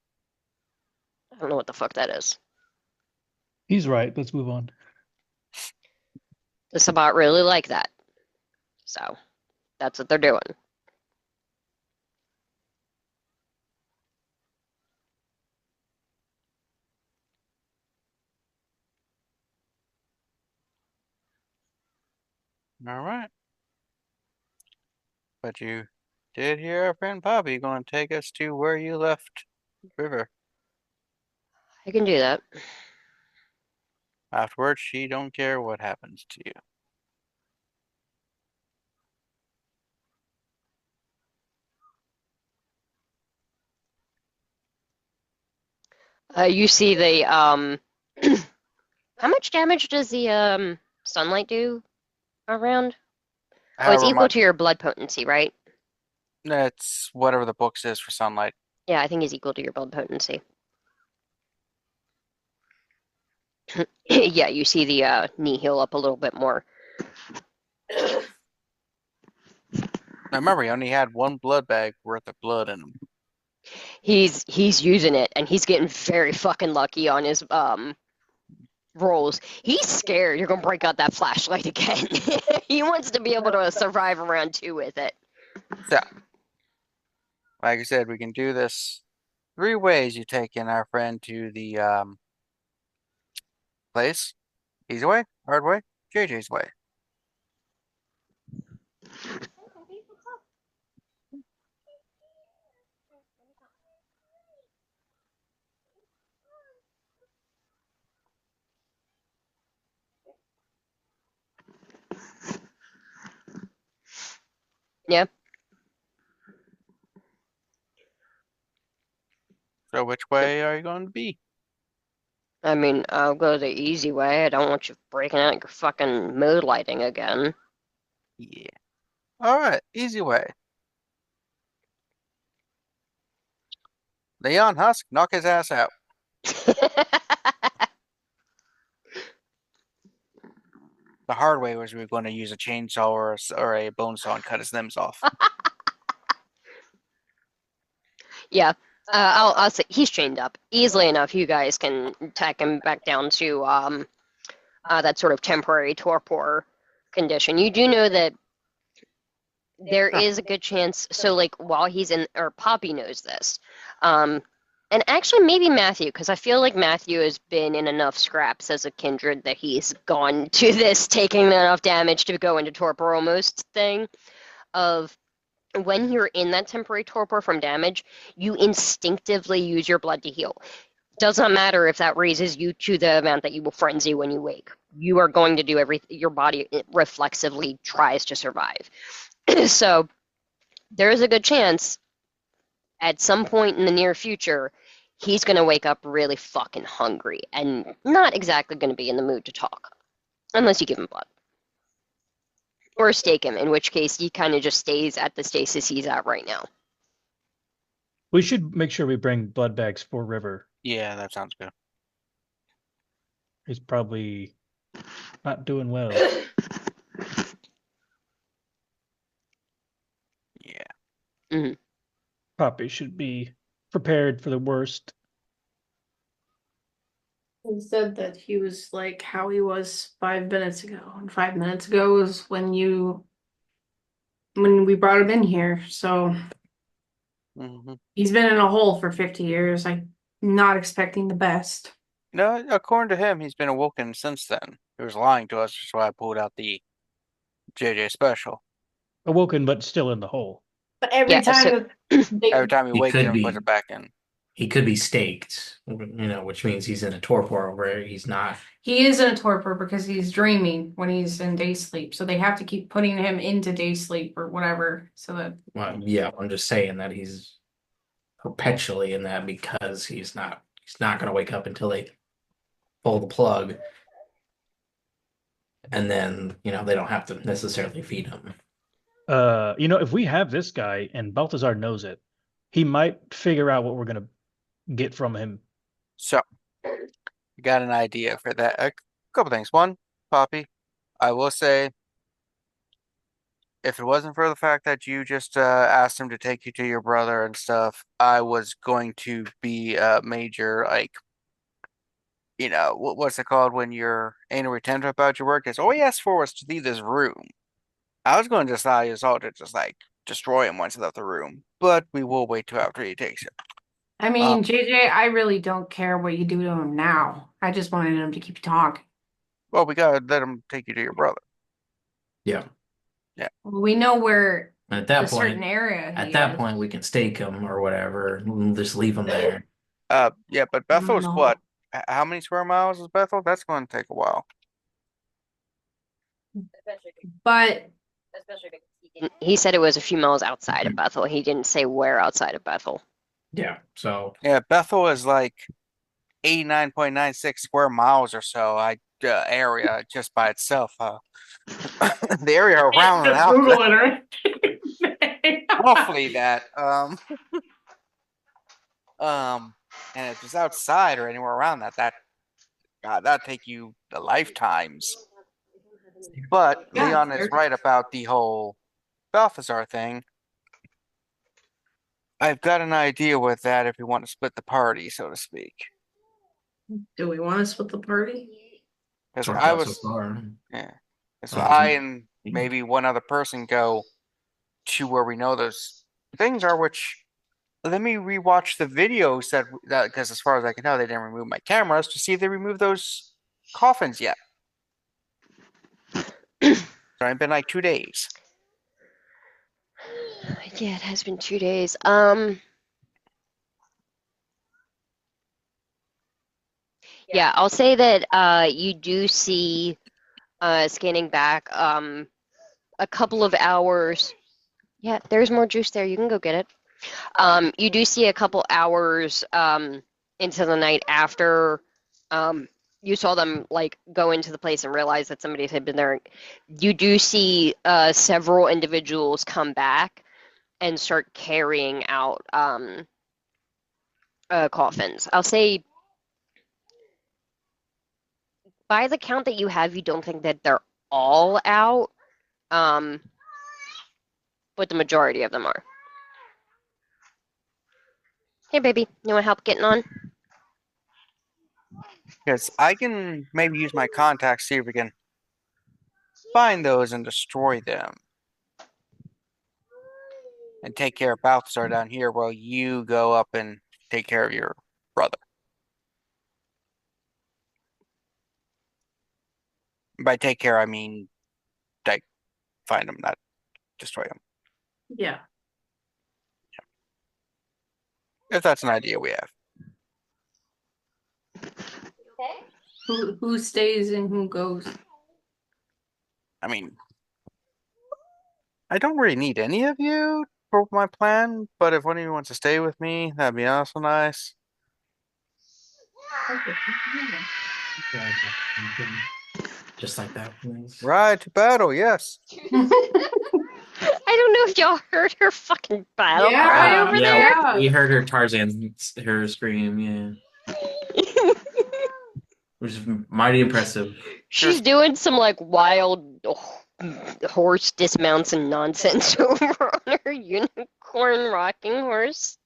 I don't know what the fuck that is. He's right. Let's move on. The Sabbat really like that. So, that's what they're doing. All right. But you did hear our friend Poppy going to take us to where you left River. I can do that. Afterwards, she don't care what happens to you. You see the how much damage does the sunlight do around? Oh, it's However equal much, to your blood potency, right? it's whatever the book says for sunlight. Yeah, I think it's equal to your blood potency. Yeah, you see the knee heal up a little bit more. Now remember, he only had one blood bag worth of blood in him. He's using it, and he's getting very fucking lucky on his rolls. He's scared you're gonna break out that flashlight again. He wants to be able to survive around 2 with it. So, like I said, we can do this 3 ways. You take in our friend to the place. Easy way, hard way, JJ's way. Yeah. So which way are you going to be? I mean, I'll go the easy way. I don't want you breaking out your fucking mood lighting again. Yeah. Alright, easy way. Leon Husk, knock his ass out. The hard way was we were going to use a chainsaw or a bone saw and cut his limbs off. Yeah. I'll say he's chained up easily enough. You guys can tack him back down to that sort of temporary torpor condition. You do know that there is a good chance. So, like, while he's in, or Poppy knows this, and actually maybe Matthew, because I feel like Matthew has been in enough scraps as a kindred that he's gone to this taking enough damage to go into torpor almost thing of. When you're in that temporary torpor from damage, you instinctively use your blood to heal. Does not matter if that raises you to the amount that you will frenzy when you wake. You are going to do everything. Your body reflexively tries to survive. So there is a good chance at some point in the near future, he's going to wake up really fucking hungry and not exactly going to be in the mood to talk. Unless you give him blood. Or stake him, in which case he kind of just stays at the stasis he's at right now. We should make sure we bring blood bags for River. Yeah, that sounds good. He's probably not doing well. Yeah. Mm-hmm. Poppy should be prepared for the worst. He said that he was like how he was 5 minutes ago. And 5 minutes ago was when we brought him in here. So he's been in a hole for 50 years. I'm not expecting the best. No, according to him, he's been awoken since then. He was lying to us, so I pulled out the JJ special. Awoken, but still in the hole. But every time every time he wakes could him, be. puts it back in. He could be staked, which means he's in a torpor where he's not. He is in a torpor because he's dreaming when he's in day sleep. So they have to keep putting him into day sleep or whatever. So that. Well, yeah, I'm just saying that he's perpetually in that because he's not going to wake up until they pull the plug, and then they don't have to necessarily feed him. If we have this guy and Balthazar knows it, he might figure out what we're gonna get from him. So, you got an idea for that. A couple things. One, Poppy, I will say, if it wasn't for the fact that you just asked him to take you to your brother and stuff, I was going to be a major, like, what's it called when you're anal retentive about your work? Is all he asked for was to leave this room. I was going to just allow his to just, like, destroy him once he left the room, but we will wait till after he takes it. I mean, JJ, I really don't care what you do to him now. I just wanted him to keep talking. Well, we gotta let him take you to your brother. Yeah. Well, we know where At the that certain point, area at he that is. point, we can stake them or whatever, and just leave them there. Yeah, but Bethel's No. what? How many square miles is Bethel? That's going to take a while. But He said it was a few miles outside of Bethel. He didn't say where outside of Bethel. Yeah. So Yeah, Bethel is like 89.96 square miles or so. Area just by itself. The area around the just house, Google it, right? roughly that. And if it's outside or anywhere around that God, that'd take you lifetimes. But Yeah, Leon is right about the whole Balthazar thing. I've got an idea with that if we want to split the party, so to speak. Do we want to split the party? Because worked out so far. yeah. So I and maybe one other person go to where we know those things are, which let me rewatch the videos that because as far as I can tell, they didn't remove my cameras to see if they removed those coffins yet. It's been like 2 days. Yeah, it has been 2 days. Yeah, I'll say that you do see scanning back a couple of hours. Yeah, there's more juice there. You can go get it. You do see a couple hours into the night after you saw them like go into the place and realize that somebody had been there. You do see several individuals come back and start carrying out coffins. I'll say by the count that you have, you don't think that they're all out, but the majority of them are. Hey, baby, you want help getting on? Because I can maybe use my contacts, see if we can find those and destroy them. And take care of Balthazar down here while you go up and take care of your brother. By take care, I mean, like, find him, not destroy him. Yeah. If that's an idea we have. Who stays and who goes? I mean, I don't really need any of you for my plan, but if one of you wants to stay with me, that'd be also nice. Just like that, please. Ride to battle, yes. I don't know if y'all heard her fucking battle Yeah, cry over yeah, there. we heard her Tarzan, her scream, yeah. Which is mighty impressive. She's doing some like wild horse dismounts and nonsense over on her unicorn rocking horse.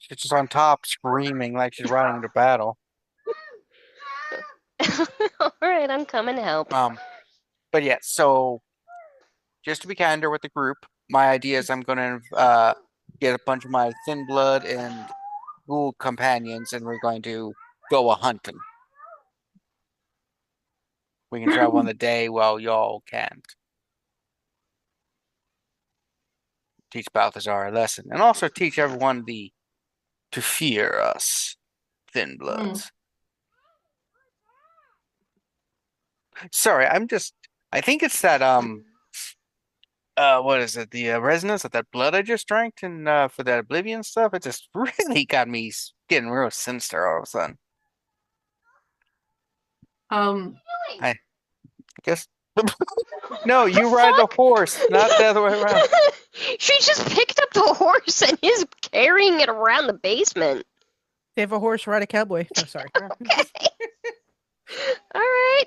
She's just on top screaming like she's riding to battle. All right, I'm coming to help. But yeah, so just to be kinder with the group, my idea is I'm gonna get a bunch of my thin blood and ghoul companions, and we're going to go a hunting. We can travel on the day while y'all can't. Teach Balthazar a lesson, and also teach everyone to fear us, thin bloods. Sorry, I think it's that what is it? The resonance of that blood I just drank and for that oblivion stuff. It just really got me getting real sinister all of a sudden. I guess no, you ride the horse, not the other way around. She just picked up the horse and is carrying it around the basement. Save a horse, ride a cowboy. No, sorry. Okay. All right.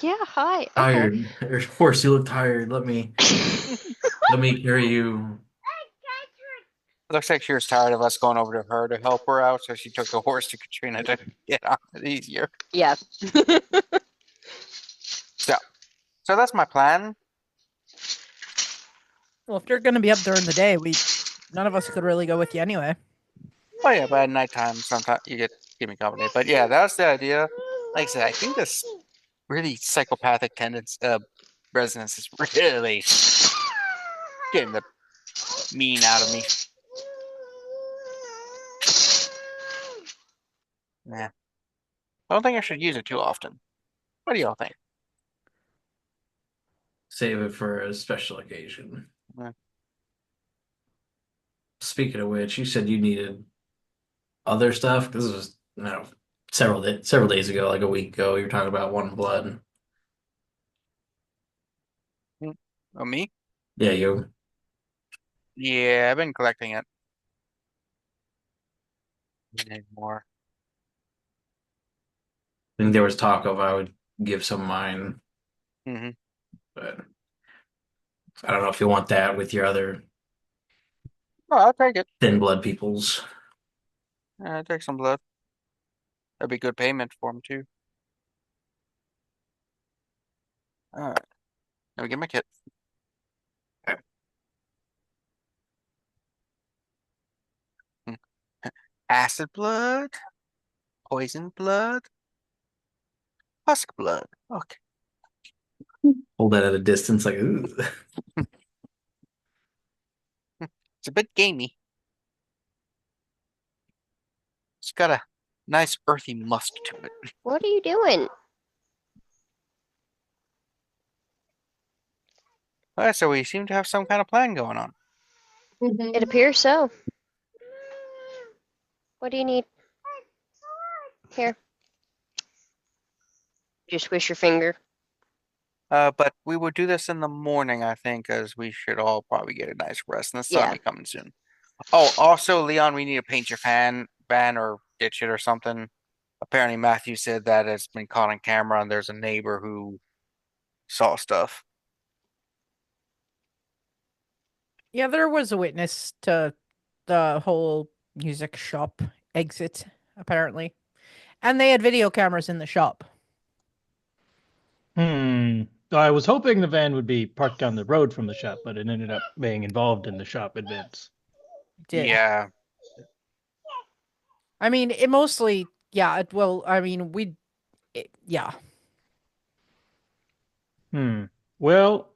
Yeah, hi. Okay. Tired. Horse, you look tired. Let me carry you. Looks like she was tired of us going over to her to help her out, so she took the horse to Katrina to get on it easier. Yeah. So that's my plan. Well, if you're going to be up during the day, none of us could really go with you anyway. Oh yeah, but at nighttime sometimes you give me company. But yeah, that's the idea. Like I said, I think this really psychopathic tendency, resonance is really getting the mean out of me. Nah. I don't think I should use it too often. What do y'all think? Save it for a special occasion. Yeah. Speaking of which, you said you needed other stuff. This was several days ago, like a week ago. You were talking about one blood. Oh, me? Yeah, you. Yeah, I've been collecting it. Need more. I think there was talk of I would give some of mine, Mm-hmm. but I don't know if you want that with your other Oh, I'll take it. thin blood peoples. I'll take some blood. That'd be good payment for them too. Alright. Let me get my kit. Hmm. Acid blood, poison blood, husk blood. Okay. Hold that at a distance, like, ooh. It's a bit gamey. It's got a nice earthy musk to it. What are you doing? Alright, so we seem to have some kind of plan going on. It appears so. What do you need? Here. Just squish your finger. But we will do this in the morning, I think, as we should all probably get a nice rest, and the sun will Yeah. be coming soon. Oh, also, Leon, we need to paint your van or ditch it or something. Apparently, Matthew said that it's been caught on camera, and there's a neighbor who saw stuff. Yeah, there was a witness to the whole music shop exit, apparently. And they had video cameras in the shop. I was hoping the van would be parked down the road from the shop, but it ended up being involved in the shop events. Did. Yeah. I mean, it mostly, yeah, well, I mean, yeah. Well,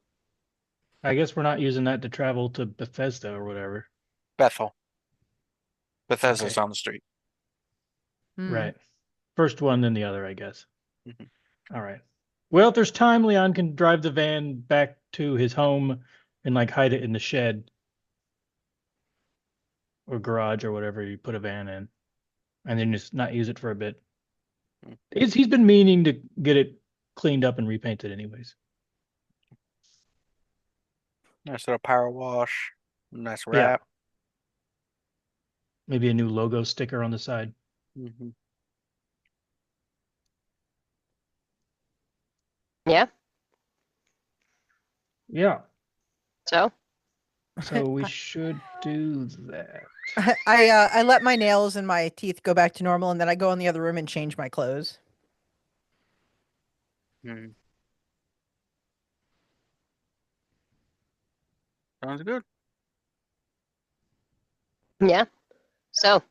I guess we're not using that to travel to Bethesda or whatever. Bethel. Bethesda's Okay. on the street. Right. First one, then the other, I guess. Mhm. All right. Well, if there's time, Leon can drive the van back to his home and like hide it in the shed or garage or whatever you put a van in, and then just not use it for a bit. He's been meaning to get it cleaned up and repainted anyways. Nice little power wash. Nice Yeah. wrap. Maybe a new logo sticker on the side. Mm-hmm. Yeah. Yeah. So? So we should do that. I let my nails and my teeth go back to normal, and then I go in the other room and change my clothes. Mm. Sounds good. Yeah. So, what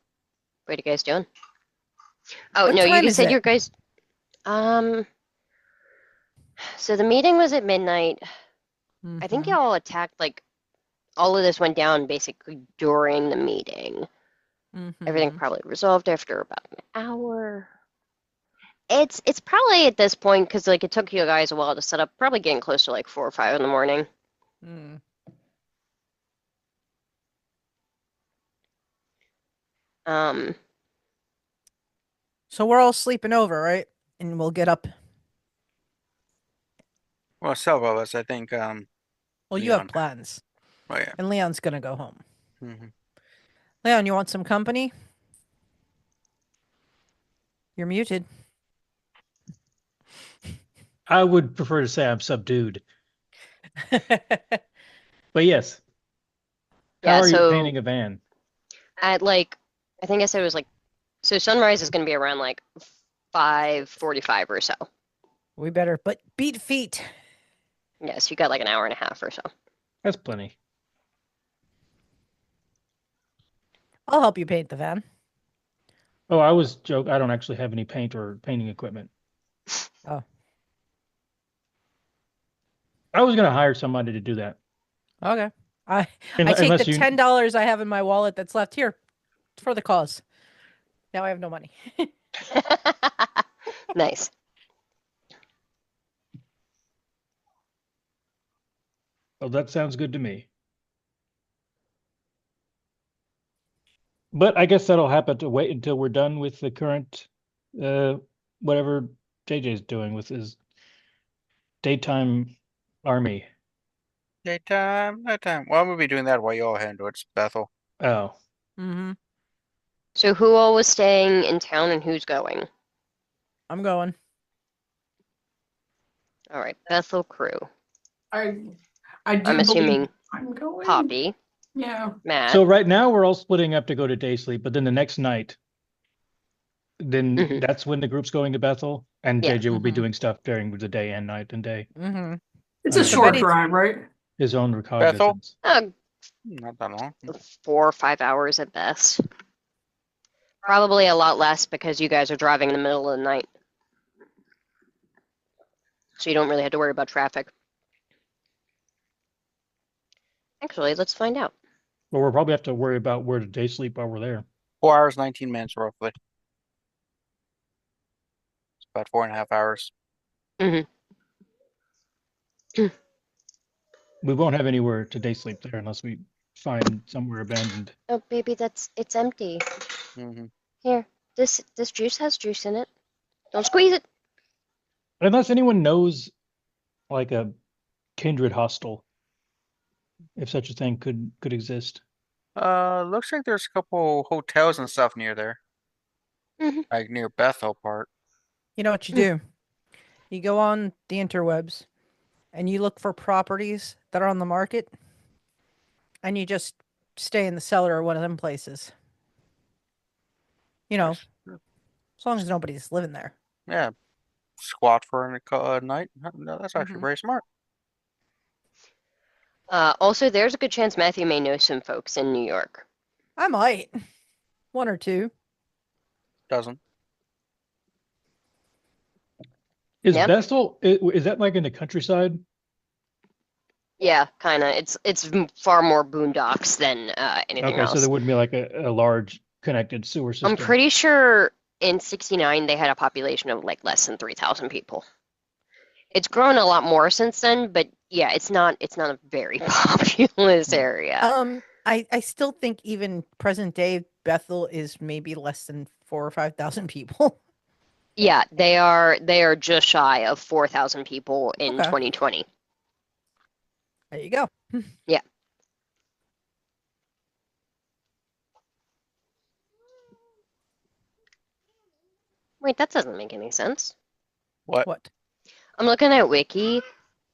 are you guys doing? Oh, What no, you time just is said it? your guys. So the meeting was at midnight. I think Mhm. y'all attacked, like, all of this went down basically during the meeting. Everything Mhm. probably resolved after about an hour. It's probably at this point, because, like, it took you guys a while to set up, probably getting close to, like, 4 or 5 in the morning. Mm. Um, So we're all sleeping over, right? And we'll get up. Well, several of us, I think, Well, you have Leon. plans, Oh, yeah. and Leon's gonna go home. Mm-hmm. Leon, you want some company? You're muted. I would prefer to say I'm subdued. But yes. How yeah, are you so painting a van? at, like, I think I said it was, like, so sunrise is going to be around, like, 5:45 or so. We better, but beat feet. Yes, you got, like, an hour and a half or so. That's plenty. I'll help you paint the van. Oh, I was joking. I don't actually have any paint or painting equipment. Oh. I was gonna hire somebody to do that. Okay. I take Unless the you $10 I have in my wallet that's left here for the cause. Now I have no money. Nice. Oh, that sounds good to me. But I guess that'll happen to wait until we're done with the current whatever JJ's doing with his daytime army. Daytime, nighttime. Well, we'll be doing that while you all head towards Bethel. Oh. Mm-hmm. So who all was staying in town and who's going? I'm going. All right, Bethel crew. I do I'm believe assuming I'm going. Poppy, Yeah. Matt. So right now we're all splitting up to go to day sleep, but then the next night, then Mhm. that's when the group's going to Bethel, and Yeah. JJ will be Mhm. doing stuff during the day and night and day. Mm-hmm. It's a So short Betty- drive, right? His own recognizance. Not that long. 4 or 5 hours at best. Probably a lot less because you guys are driving in the middle of the night. So you don't really have to worry about traffic. Actually, let's find out. But we'll probably have to worry about where to day sleep while we're there. 4 hours, 19 minutes, roughly. It's about 4.5 hours. We won't have anywhere to day sleep there unless we find somewhere abandoned. Oh, baby, it's empty. Mm-hmm. Here, this juice has juice in it. Don't squeeze it. Unless anyone knows like a kindred hostel, if such a thing could exist. Looks like there's a couple hotels and stuff near there. Mhm. Like near Bethel part. You know what you do? You go on the interwebs and you look for properties that are on the market and you just stay in the cellar or one of them places. You know, as long as nobody's living there. Yeah. Squat for a night. No, that's actually Mhm. very smart. Also, there's a good chance Matthew may know some folks in New York. I might. One or two. Doesn't. Is Yep. Bethel, is that like in the countryside? Yeah, kind of. It's far more boondocks than anything Okay, so else. there wouldn't be like a large connected sewer system. I'm pretty sure in '69 they had a population of like less than 3,000 people. It's grown a lot more since then, but yeah, it's not a very populous area. I still think even present day Bethel is maybe less than 4,000 or 5,000 people. Yeah, they are just shy of 4,000 people in Okay. 2020. There you go. Yeah. Wait, that doesn't make any sense. What? What? I'm looking at Wiki,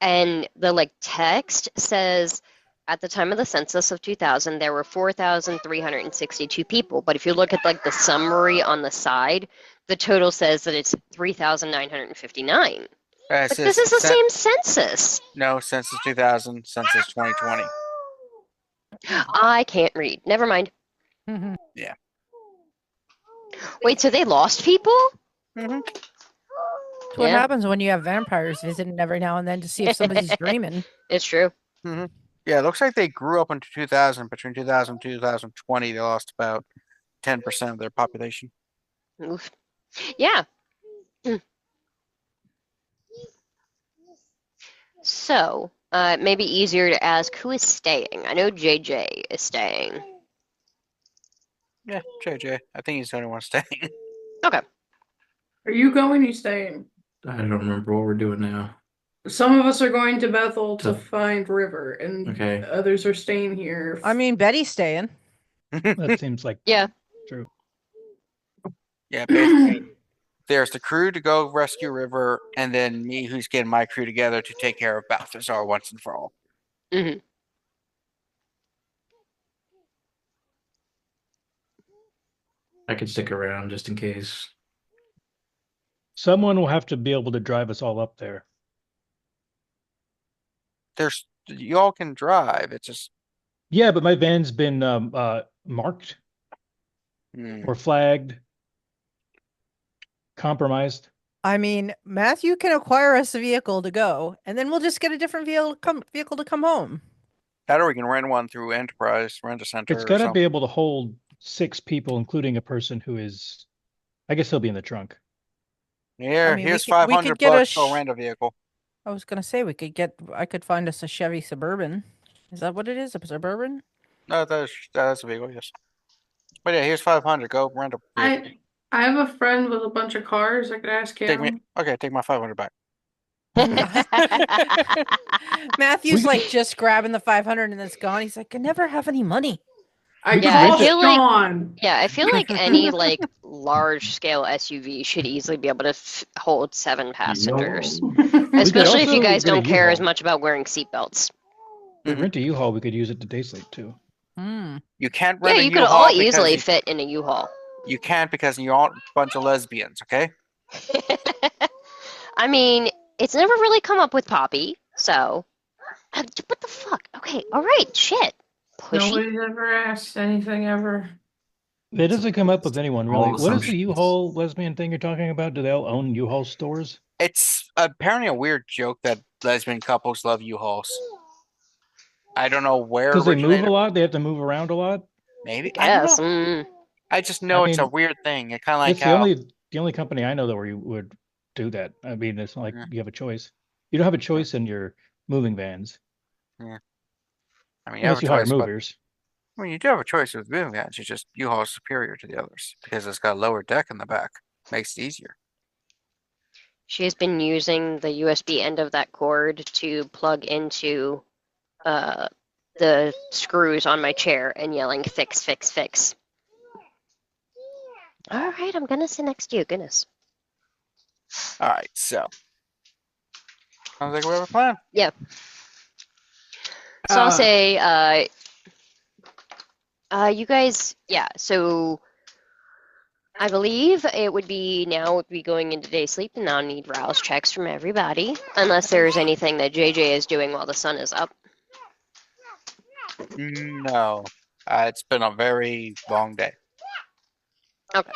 and the like text says at the time of the census of 2000 there were 4,362 people, but if you look at like the summary on the side, the total says that it's 3,959. But this is the same census. No, census 2000, census 2020. I can't read. Never mind. Mhm. Yeah. Wait, so they lost people? Mm-hmm. That's what Yeah. happens when you have vampires visiting every now and then to see if somebody's dreaming. It's true. Mm-hmm. Yeah, it looks like they grew up into 2000. Between 2000 and 2020, they lost about 10% of their population. Oof. Yeah. So, maybe easier to ask who is staying. I know JJ is staying. Yeah, JJ. I think he's the only one staying. Okay. Are you going? Or you staying? I don't remember what we're doing now. Some of us are going to Bethel to To- find River, and Okay. others are staying here. I mean, Betty's staying. That seems like Yeah. true. Yeah, basically. There's the crew to go rescue River, and then me who's getting my crew together to take care of Balthazar once and for all. hmm I could stick around just in case. Someone will have to be able to drive us all up there. Y'all can drive. It's just Yeah, but my van's been marked or flagged, compromised. I mean, Matthew can acquire us a vehicle to go, and then we'll just get a different vehicle to come home. That or we can rent one through Enterprise, rent a It's center or got to something. be able to hold 6 people, including a person who is, I guess he'll be in the trunk. I Here, mean, here's we could 500 get bucks. Go rent a vehicle. I was gonna say I could find us a Chevy Suburban. Is that what it is? A Suburban? No, that's a vehicle, yes. But yeah, here's 500. Go rent a vehicle. I have a friend with a bunch of cars. I could ask him. Take my 500 back. Matthew's We like just grabbing the 500 and then it's gone. He's like, I never have any money. I could Yeah, I rent it. feel like Sean. I feel like any like large scale SUV should easily be able to hold 7 passengers. Especially if you also guys get a don't care as U-Haul. much about wearing seatbelts. We rent a U-Haul. We could use it to day sleep too. Hmm. You can't Yeah, rent a you could all U-Haul because easily fit in a U-Haul. you can't because you aren't a bunch of lesbians, okay? I mean, it's never really come up with Poppy, so what the fuck? Okay, all right, shit. Pushy. Nobody's ever asked anything ever. It doesn't come up with anyone All really. What is the assumptions. U-Haul lesbian thing you're talking about? Do they all own U-Haul stores? It's apparently a weird joke that lesbian couples love U-Hauls. I don't know where it Because they move a originated. lot. They have to move around a lot. Maybe. I don't Yes. know. I just I know it's a mean, weird thing. It's kind of like it's how the only company I know that where you would do that. I mean, it's not like yeah, you have a choice. You don't have a choice in your moving vans yeah. I mean, you have unless a you hire choice, but movers. I mean, you do have a choice with moving vans. It's just U-Haul is superior to the others because it's got a lower deck in the back. Makes it easier. She has been using the USB end of that cord to plug into the screws on my chair and yelling, fix, fix, fix. All right, I'm gonna sit next to you. Goodness. All right, so sounds like we have a plan. Yeah. So I'll say, you guys, yeah, so I believe it would be going into day sleep and I'll need rouse checks from everybody, unless there's anything that JJ is doing while the sun is up. No, it's been a very long day. Okay.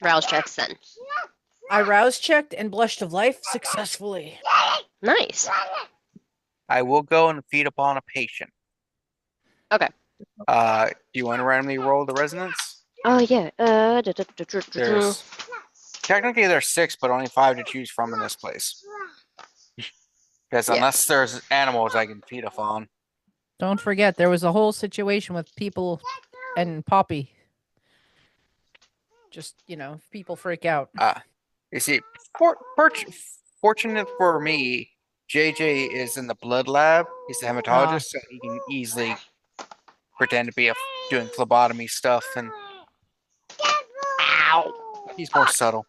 Rouse checks then. I rouse checked and blushed of life successfully. Nice. I will go and feed upon a patient. Okay. Do you want to randomly roll the resonance? Oh yeah. There's technically there's 6, but only 5 to choose from in this place. Because unless there's animals I can feed upon. Don't forget, there was a whole situation with people and Poppy. Just, people freak out. You see, fortunate for me, JJ is in the blood lab. He's the hematologist, so he can easily pretend to be doing phlebotomy stuff, and he's more subtle.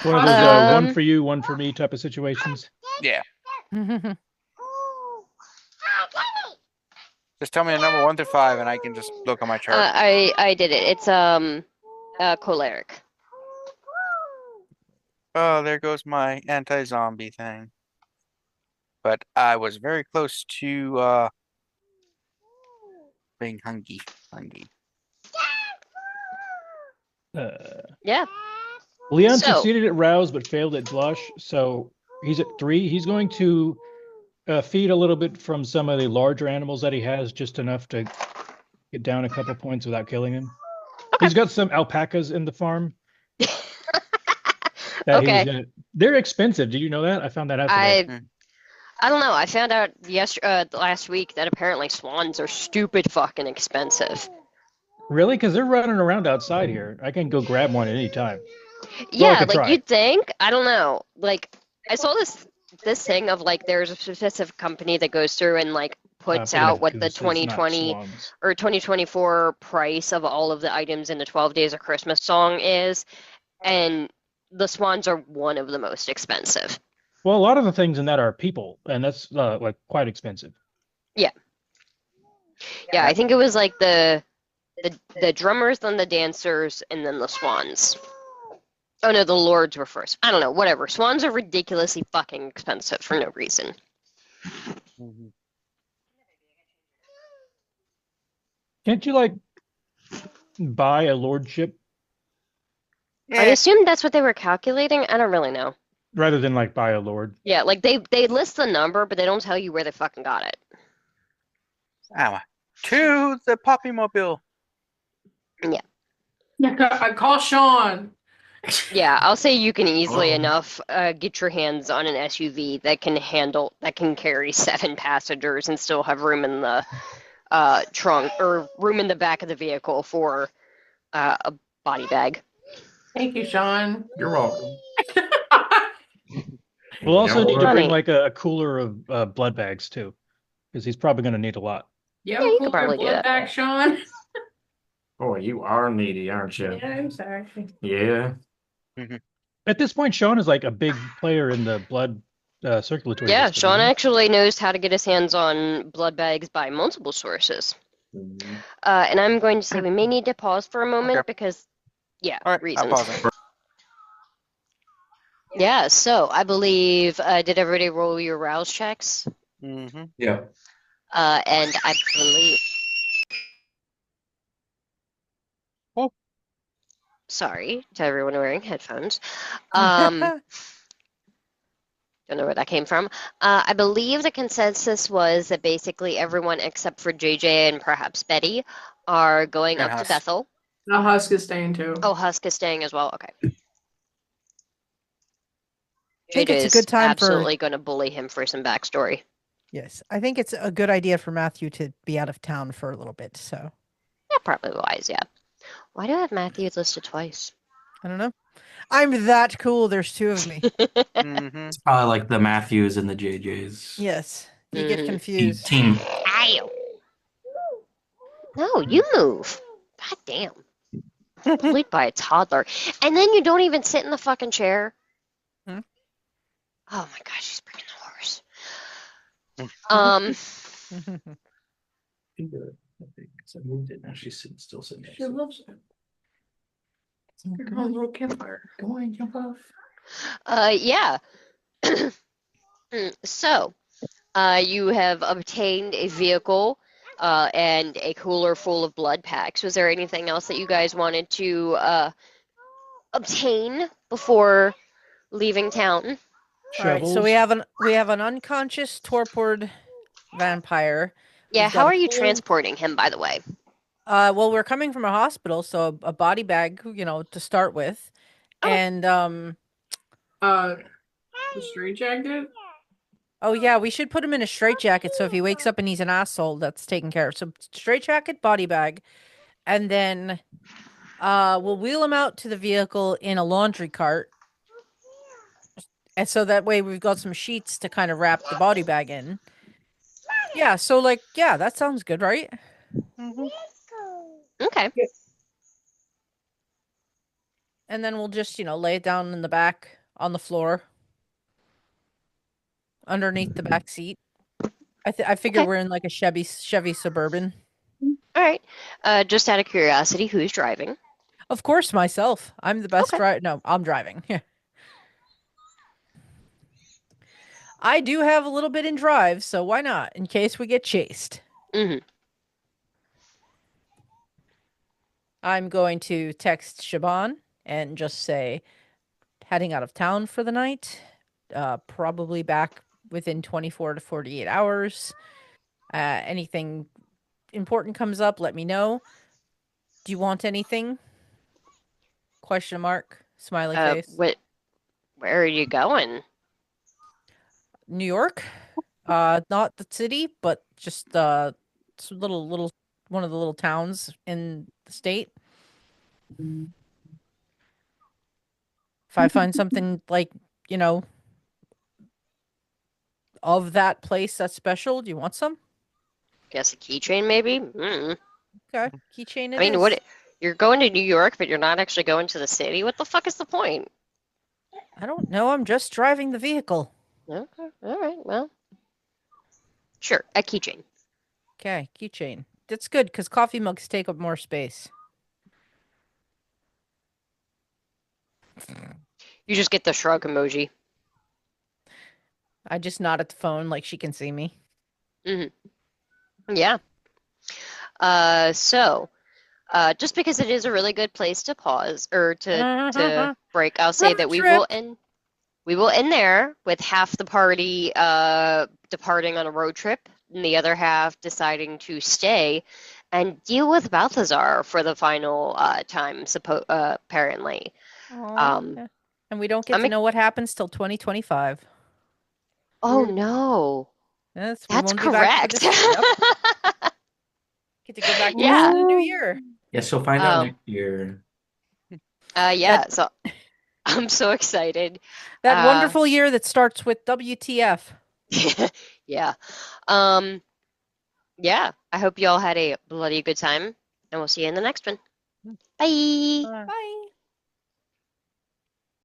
One of those one for you, one for me type of situations. Yeah. Just tell me a number 1 through 5, and I can just look on my chart. I did it. It's choleric. Oh, there goes my anti-zombie thing. But I was very close to being hungry. Yeah. Leon succeeded at rouse but failed at blush, so he's at 3. He's going to feed a little bit from some of the larger animals that he has, just enough to get down a couple points without killing him. Okay. He's got some alpacas in the farm. Okay. They're expensive. Did you know that? I found that out today. I don't know. I found out last week that apparently swans are stupid fucking expensive. Really? Because they're running around outside here. I can go grab one at any time. Yeah, you'd think. I don't know. Like, I saw this thing of there's a specific company that goes through and puts out what the 2020 or 2024 price of all of the items in the 12 Days of Christmas song is, and the swans are one of the most expensive. Well, a lot of the things in that are people, and that's quite expensive. Yeah. Yeah, I think it was the drummers, then the dancers, and then the swans. Oh no, the lords were first. I don't know, whatever. Swans are ridiculously fucking expensive for no reason. Can't you buy a lordship? I Yeah. assume that's what they were calculating. I don't really know. Rather than like buy a lord. Yeah, like they list the number, but they don't tell you where they fucking got it. To the Poppy Mobile. Yeah. I call Sean. Yeah, I'll say you can easily Oh. enough get your hands on an SUV that can carry 7 passengers and still have room in the trunk or room in the back of the vehicle for a body bag. Thank you, Sean. You're welcome. We'll also You know need to what? bring like a cooler of blood bags too, because he's probably going to need a lot. You Yeah, have a you could cooler probably do blood that. bag, Sean? Boy, you are needy, aren't you? Yeah, I'm sorry. Yeah. At this point, Sean is like a big player in the blood circulatory Yeah, system. Sean isn't he? actually knows how to get his hands on blood bags by multiple sources. Mhm. And I'm going to say we may need to pause for a moment Okay. because, yeah, All right, I'm reasons. pausing. Yeah, so I believe, did everybody roll your rouse checks? Mm-hmm. Yeah. And I believe. Oh. Sorry to everyone wearing headphones. Don't know where that came from. I believe the consensus was that basically everyone except for JJ and perhaps Betty are going And up to Husk. Bethel. The Husk is staying too. Oh, Husk is staying as well. Okay. I think JJ it's a is good time for absolutely going to bully him for some backstory. yes. I think it's a good idea for Matthew to be out of town for a little bit. So Yeah, probably wise. Yeah. Why do I have Matthew listed twice? I don't know. I'm that cool. There's 2 of me. Mm-hmm. It's probably like the Matthews and the JJs. Yes, you get Mhm. confused. Team. Ow. No, you move. God damn. Bullied by a toddler. And then you don't even sit in the fucking chair. Hmm? Oh my gosh, she's bringing the horse. I think, 'cause I moved it. Now she's still sitting next She to it. loves it. It's a little campfire. Go on, jump off. Yeah. So, you have obtained a vehicle and a cooler full of blood packs. Was there anything else that you guys wanted to obtain before leaving town? All right, so Shovels. we have an unconscious torpored vampire. Yeah, We've how got a are you cool. transporting him, by the way? Well, we're coming from a hospital, so a body bag, to start with, Okay. and The straight jacket? oh yeah, we should put him in a straitjacket. So if he wakes up and he's an asshole, that's taken care of. So straitjacket, body bag, and then we'll wheel him out to the vehicle in a laundry cart, and so that way we've got some sheets to kind of wrap the body bag in. Yeah, so that sounds good, right? Mm-hmm. Okay. And then we'll just, lay it down in the back on the floor underneath the back seat. I figure Okay. we're in like a Chevy Suburban. All right. Just out of curiosity, who's driving? Of course, myself. I'm the best Okay. driver. No, I'm driving. I do have a little bit in drive, so why not? In case we get chased. Mm-hmm. I'm going to text Shaban and just say, heading out of town for the night. Probably back within 24 to 48 hours. Anything important comes up, let me know. Do you want anything? Question mark. Smiley face. Where are you going? New York. Not the city, but just it's a little one of the little towns in the state. If I find something like, of that place that's special, do you want some? Guess a keychain, maybe? Mm. Okay, keychain it I mean, is. what? You're going to New York, but you're not actually going to the city? What the fuck is the point? I don't know. I'm just driving the vehicle. Okay. All right. Well, sure. A keychain. Okay, keychain. That's good because coffee mugs take up more space. You just get the shrug emoji. I just nod at the phone like she can see me. Mm-hmm. Yeah. So, Just because it is a really good place to pause or to break, I'll say Road that trip. we will end there with half the party departing on a road trip and the other half deciding to stay and deal with Balthazar for the final time, apparently. Yeah. And we don't get to I'm know what happens till 2025. Oh no, Yes, we that's won't be back for correct. this. Yep. Get to go back to Yeah. the new year. Yeah, so find out Um, next year. yeah, so I'm so excited. That wonderful year that starts with WTF. Yeah. Yeah, I hope you all had a bloody good time, and we'll see you in the next one. Bye. Bye.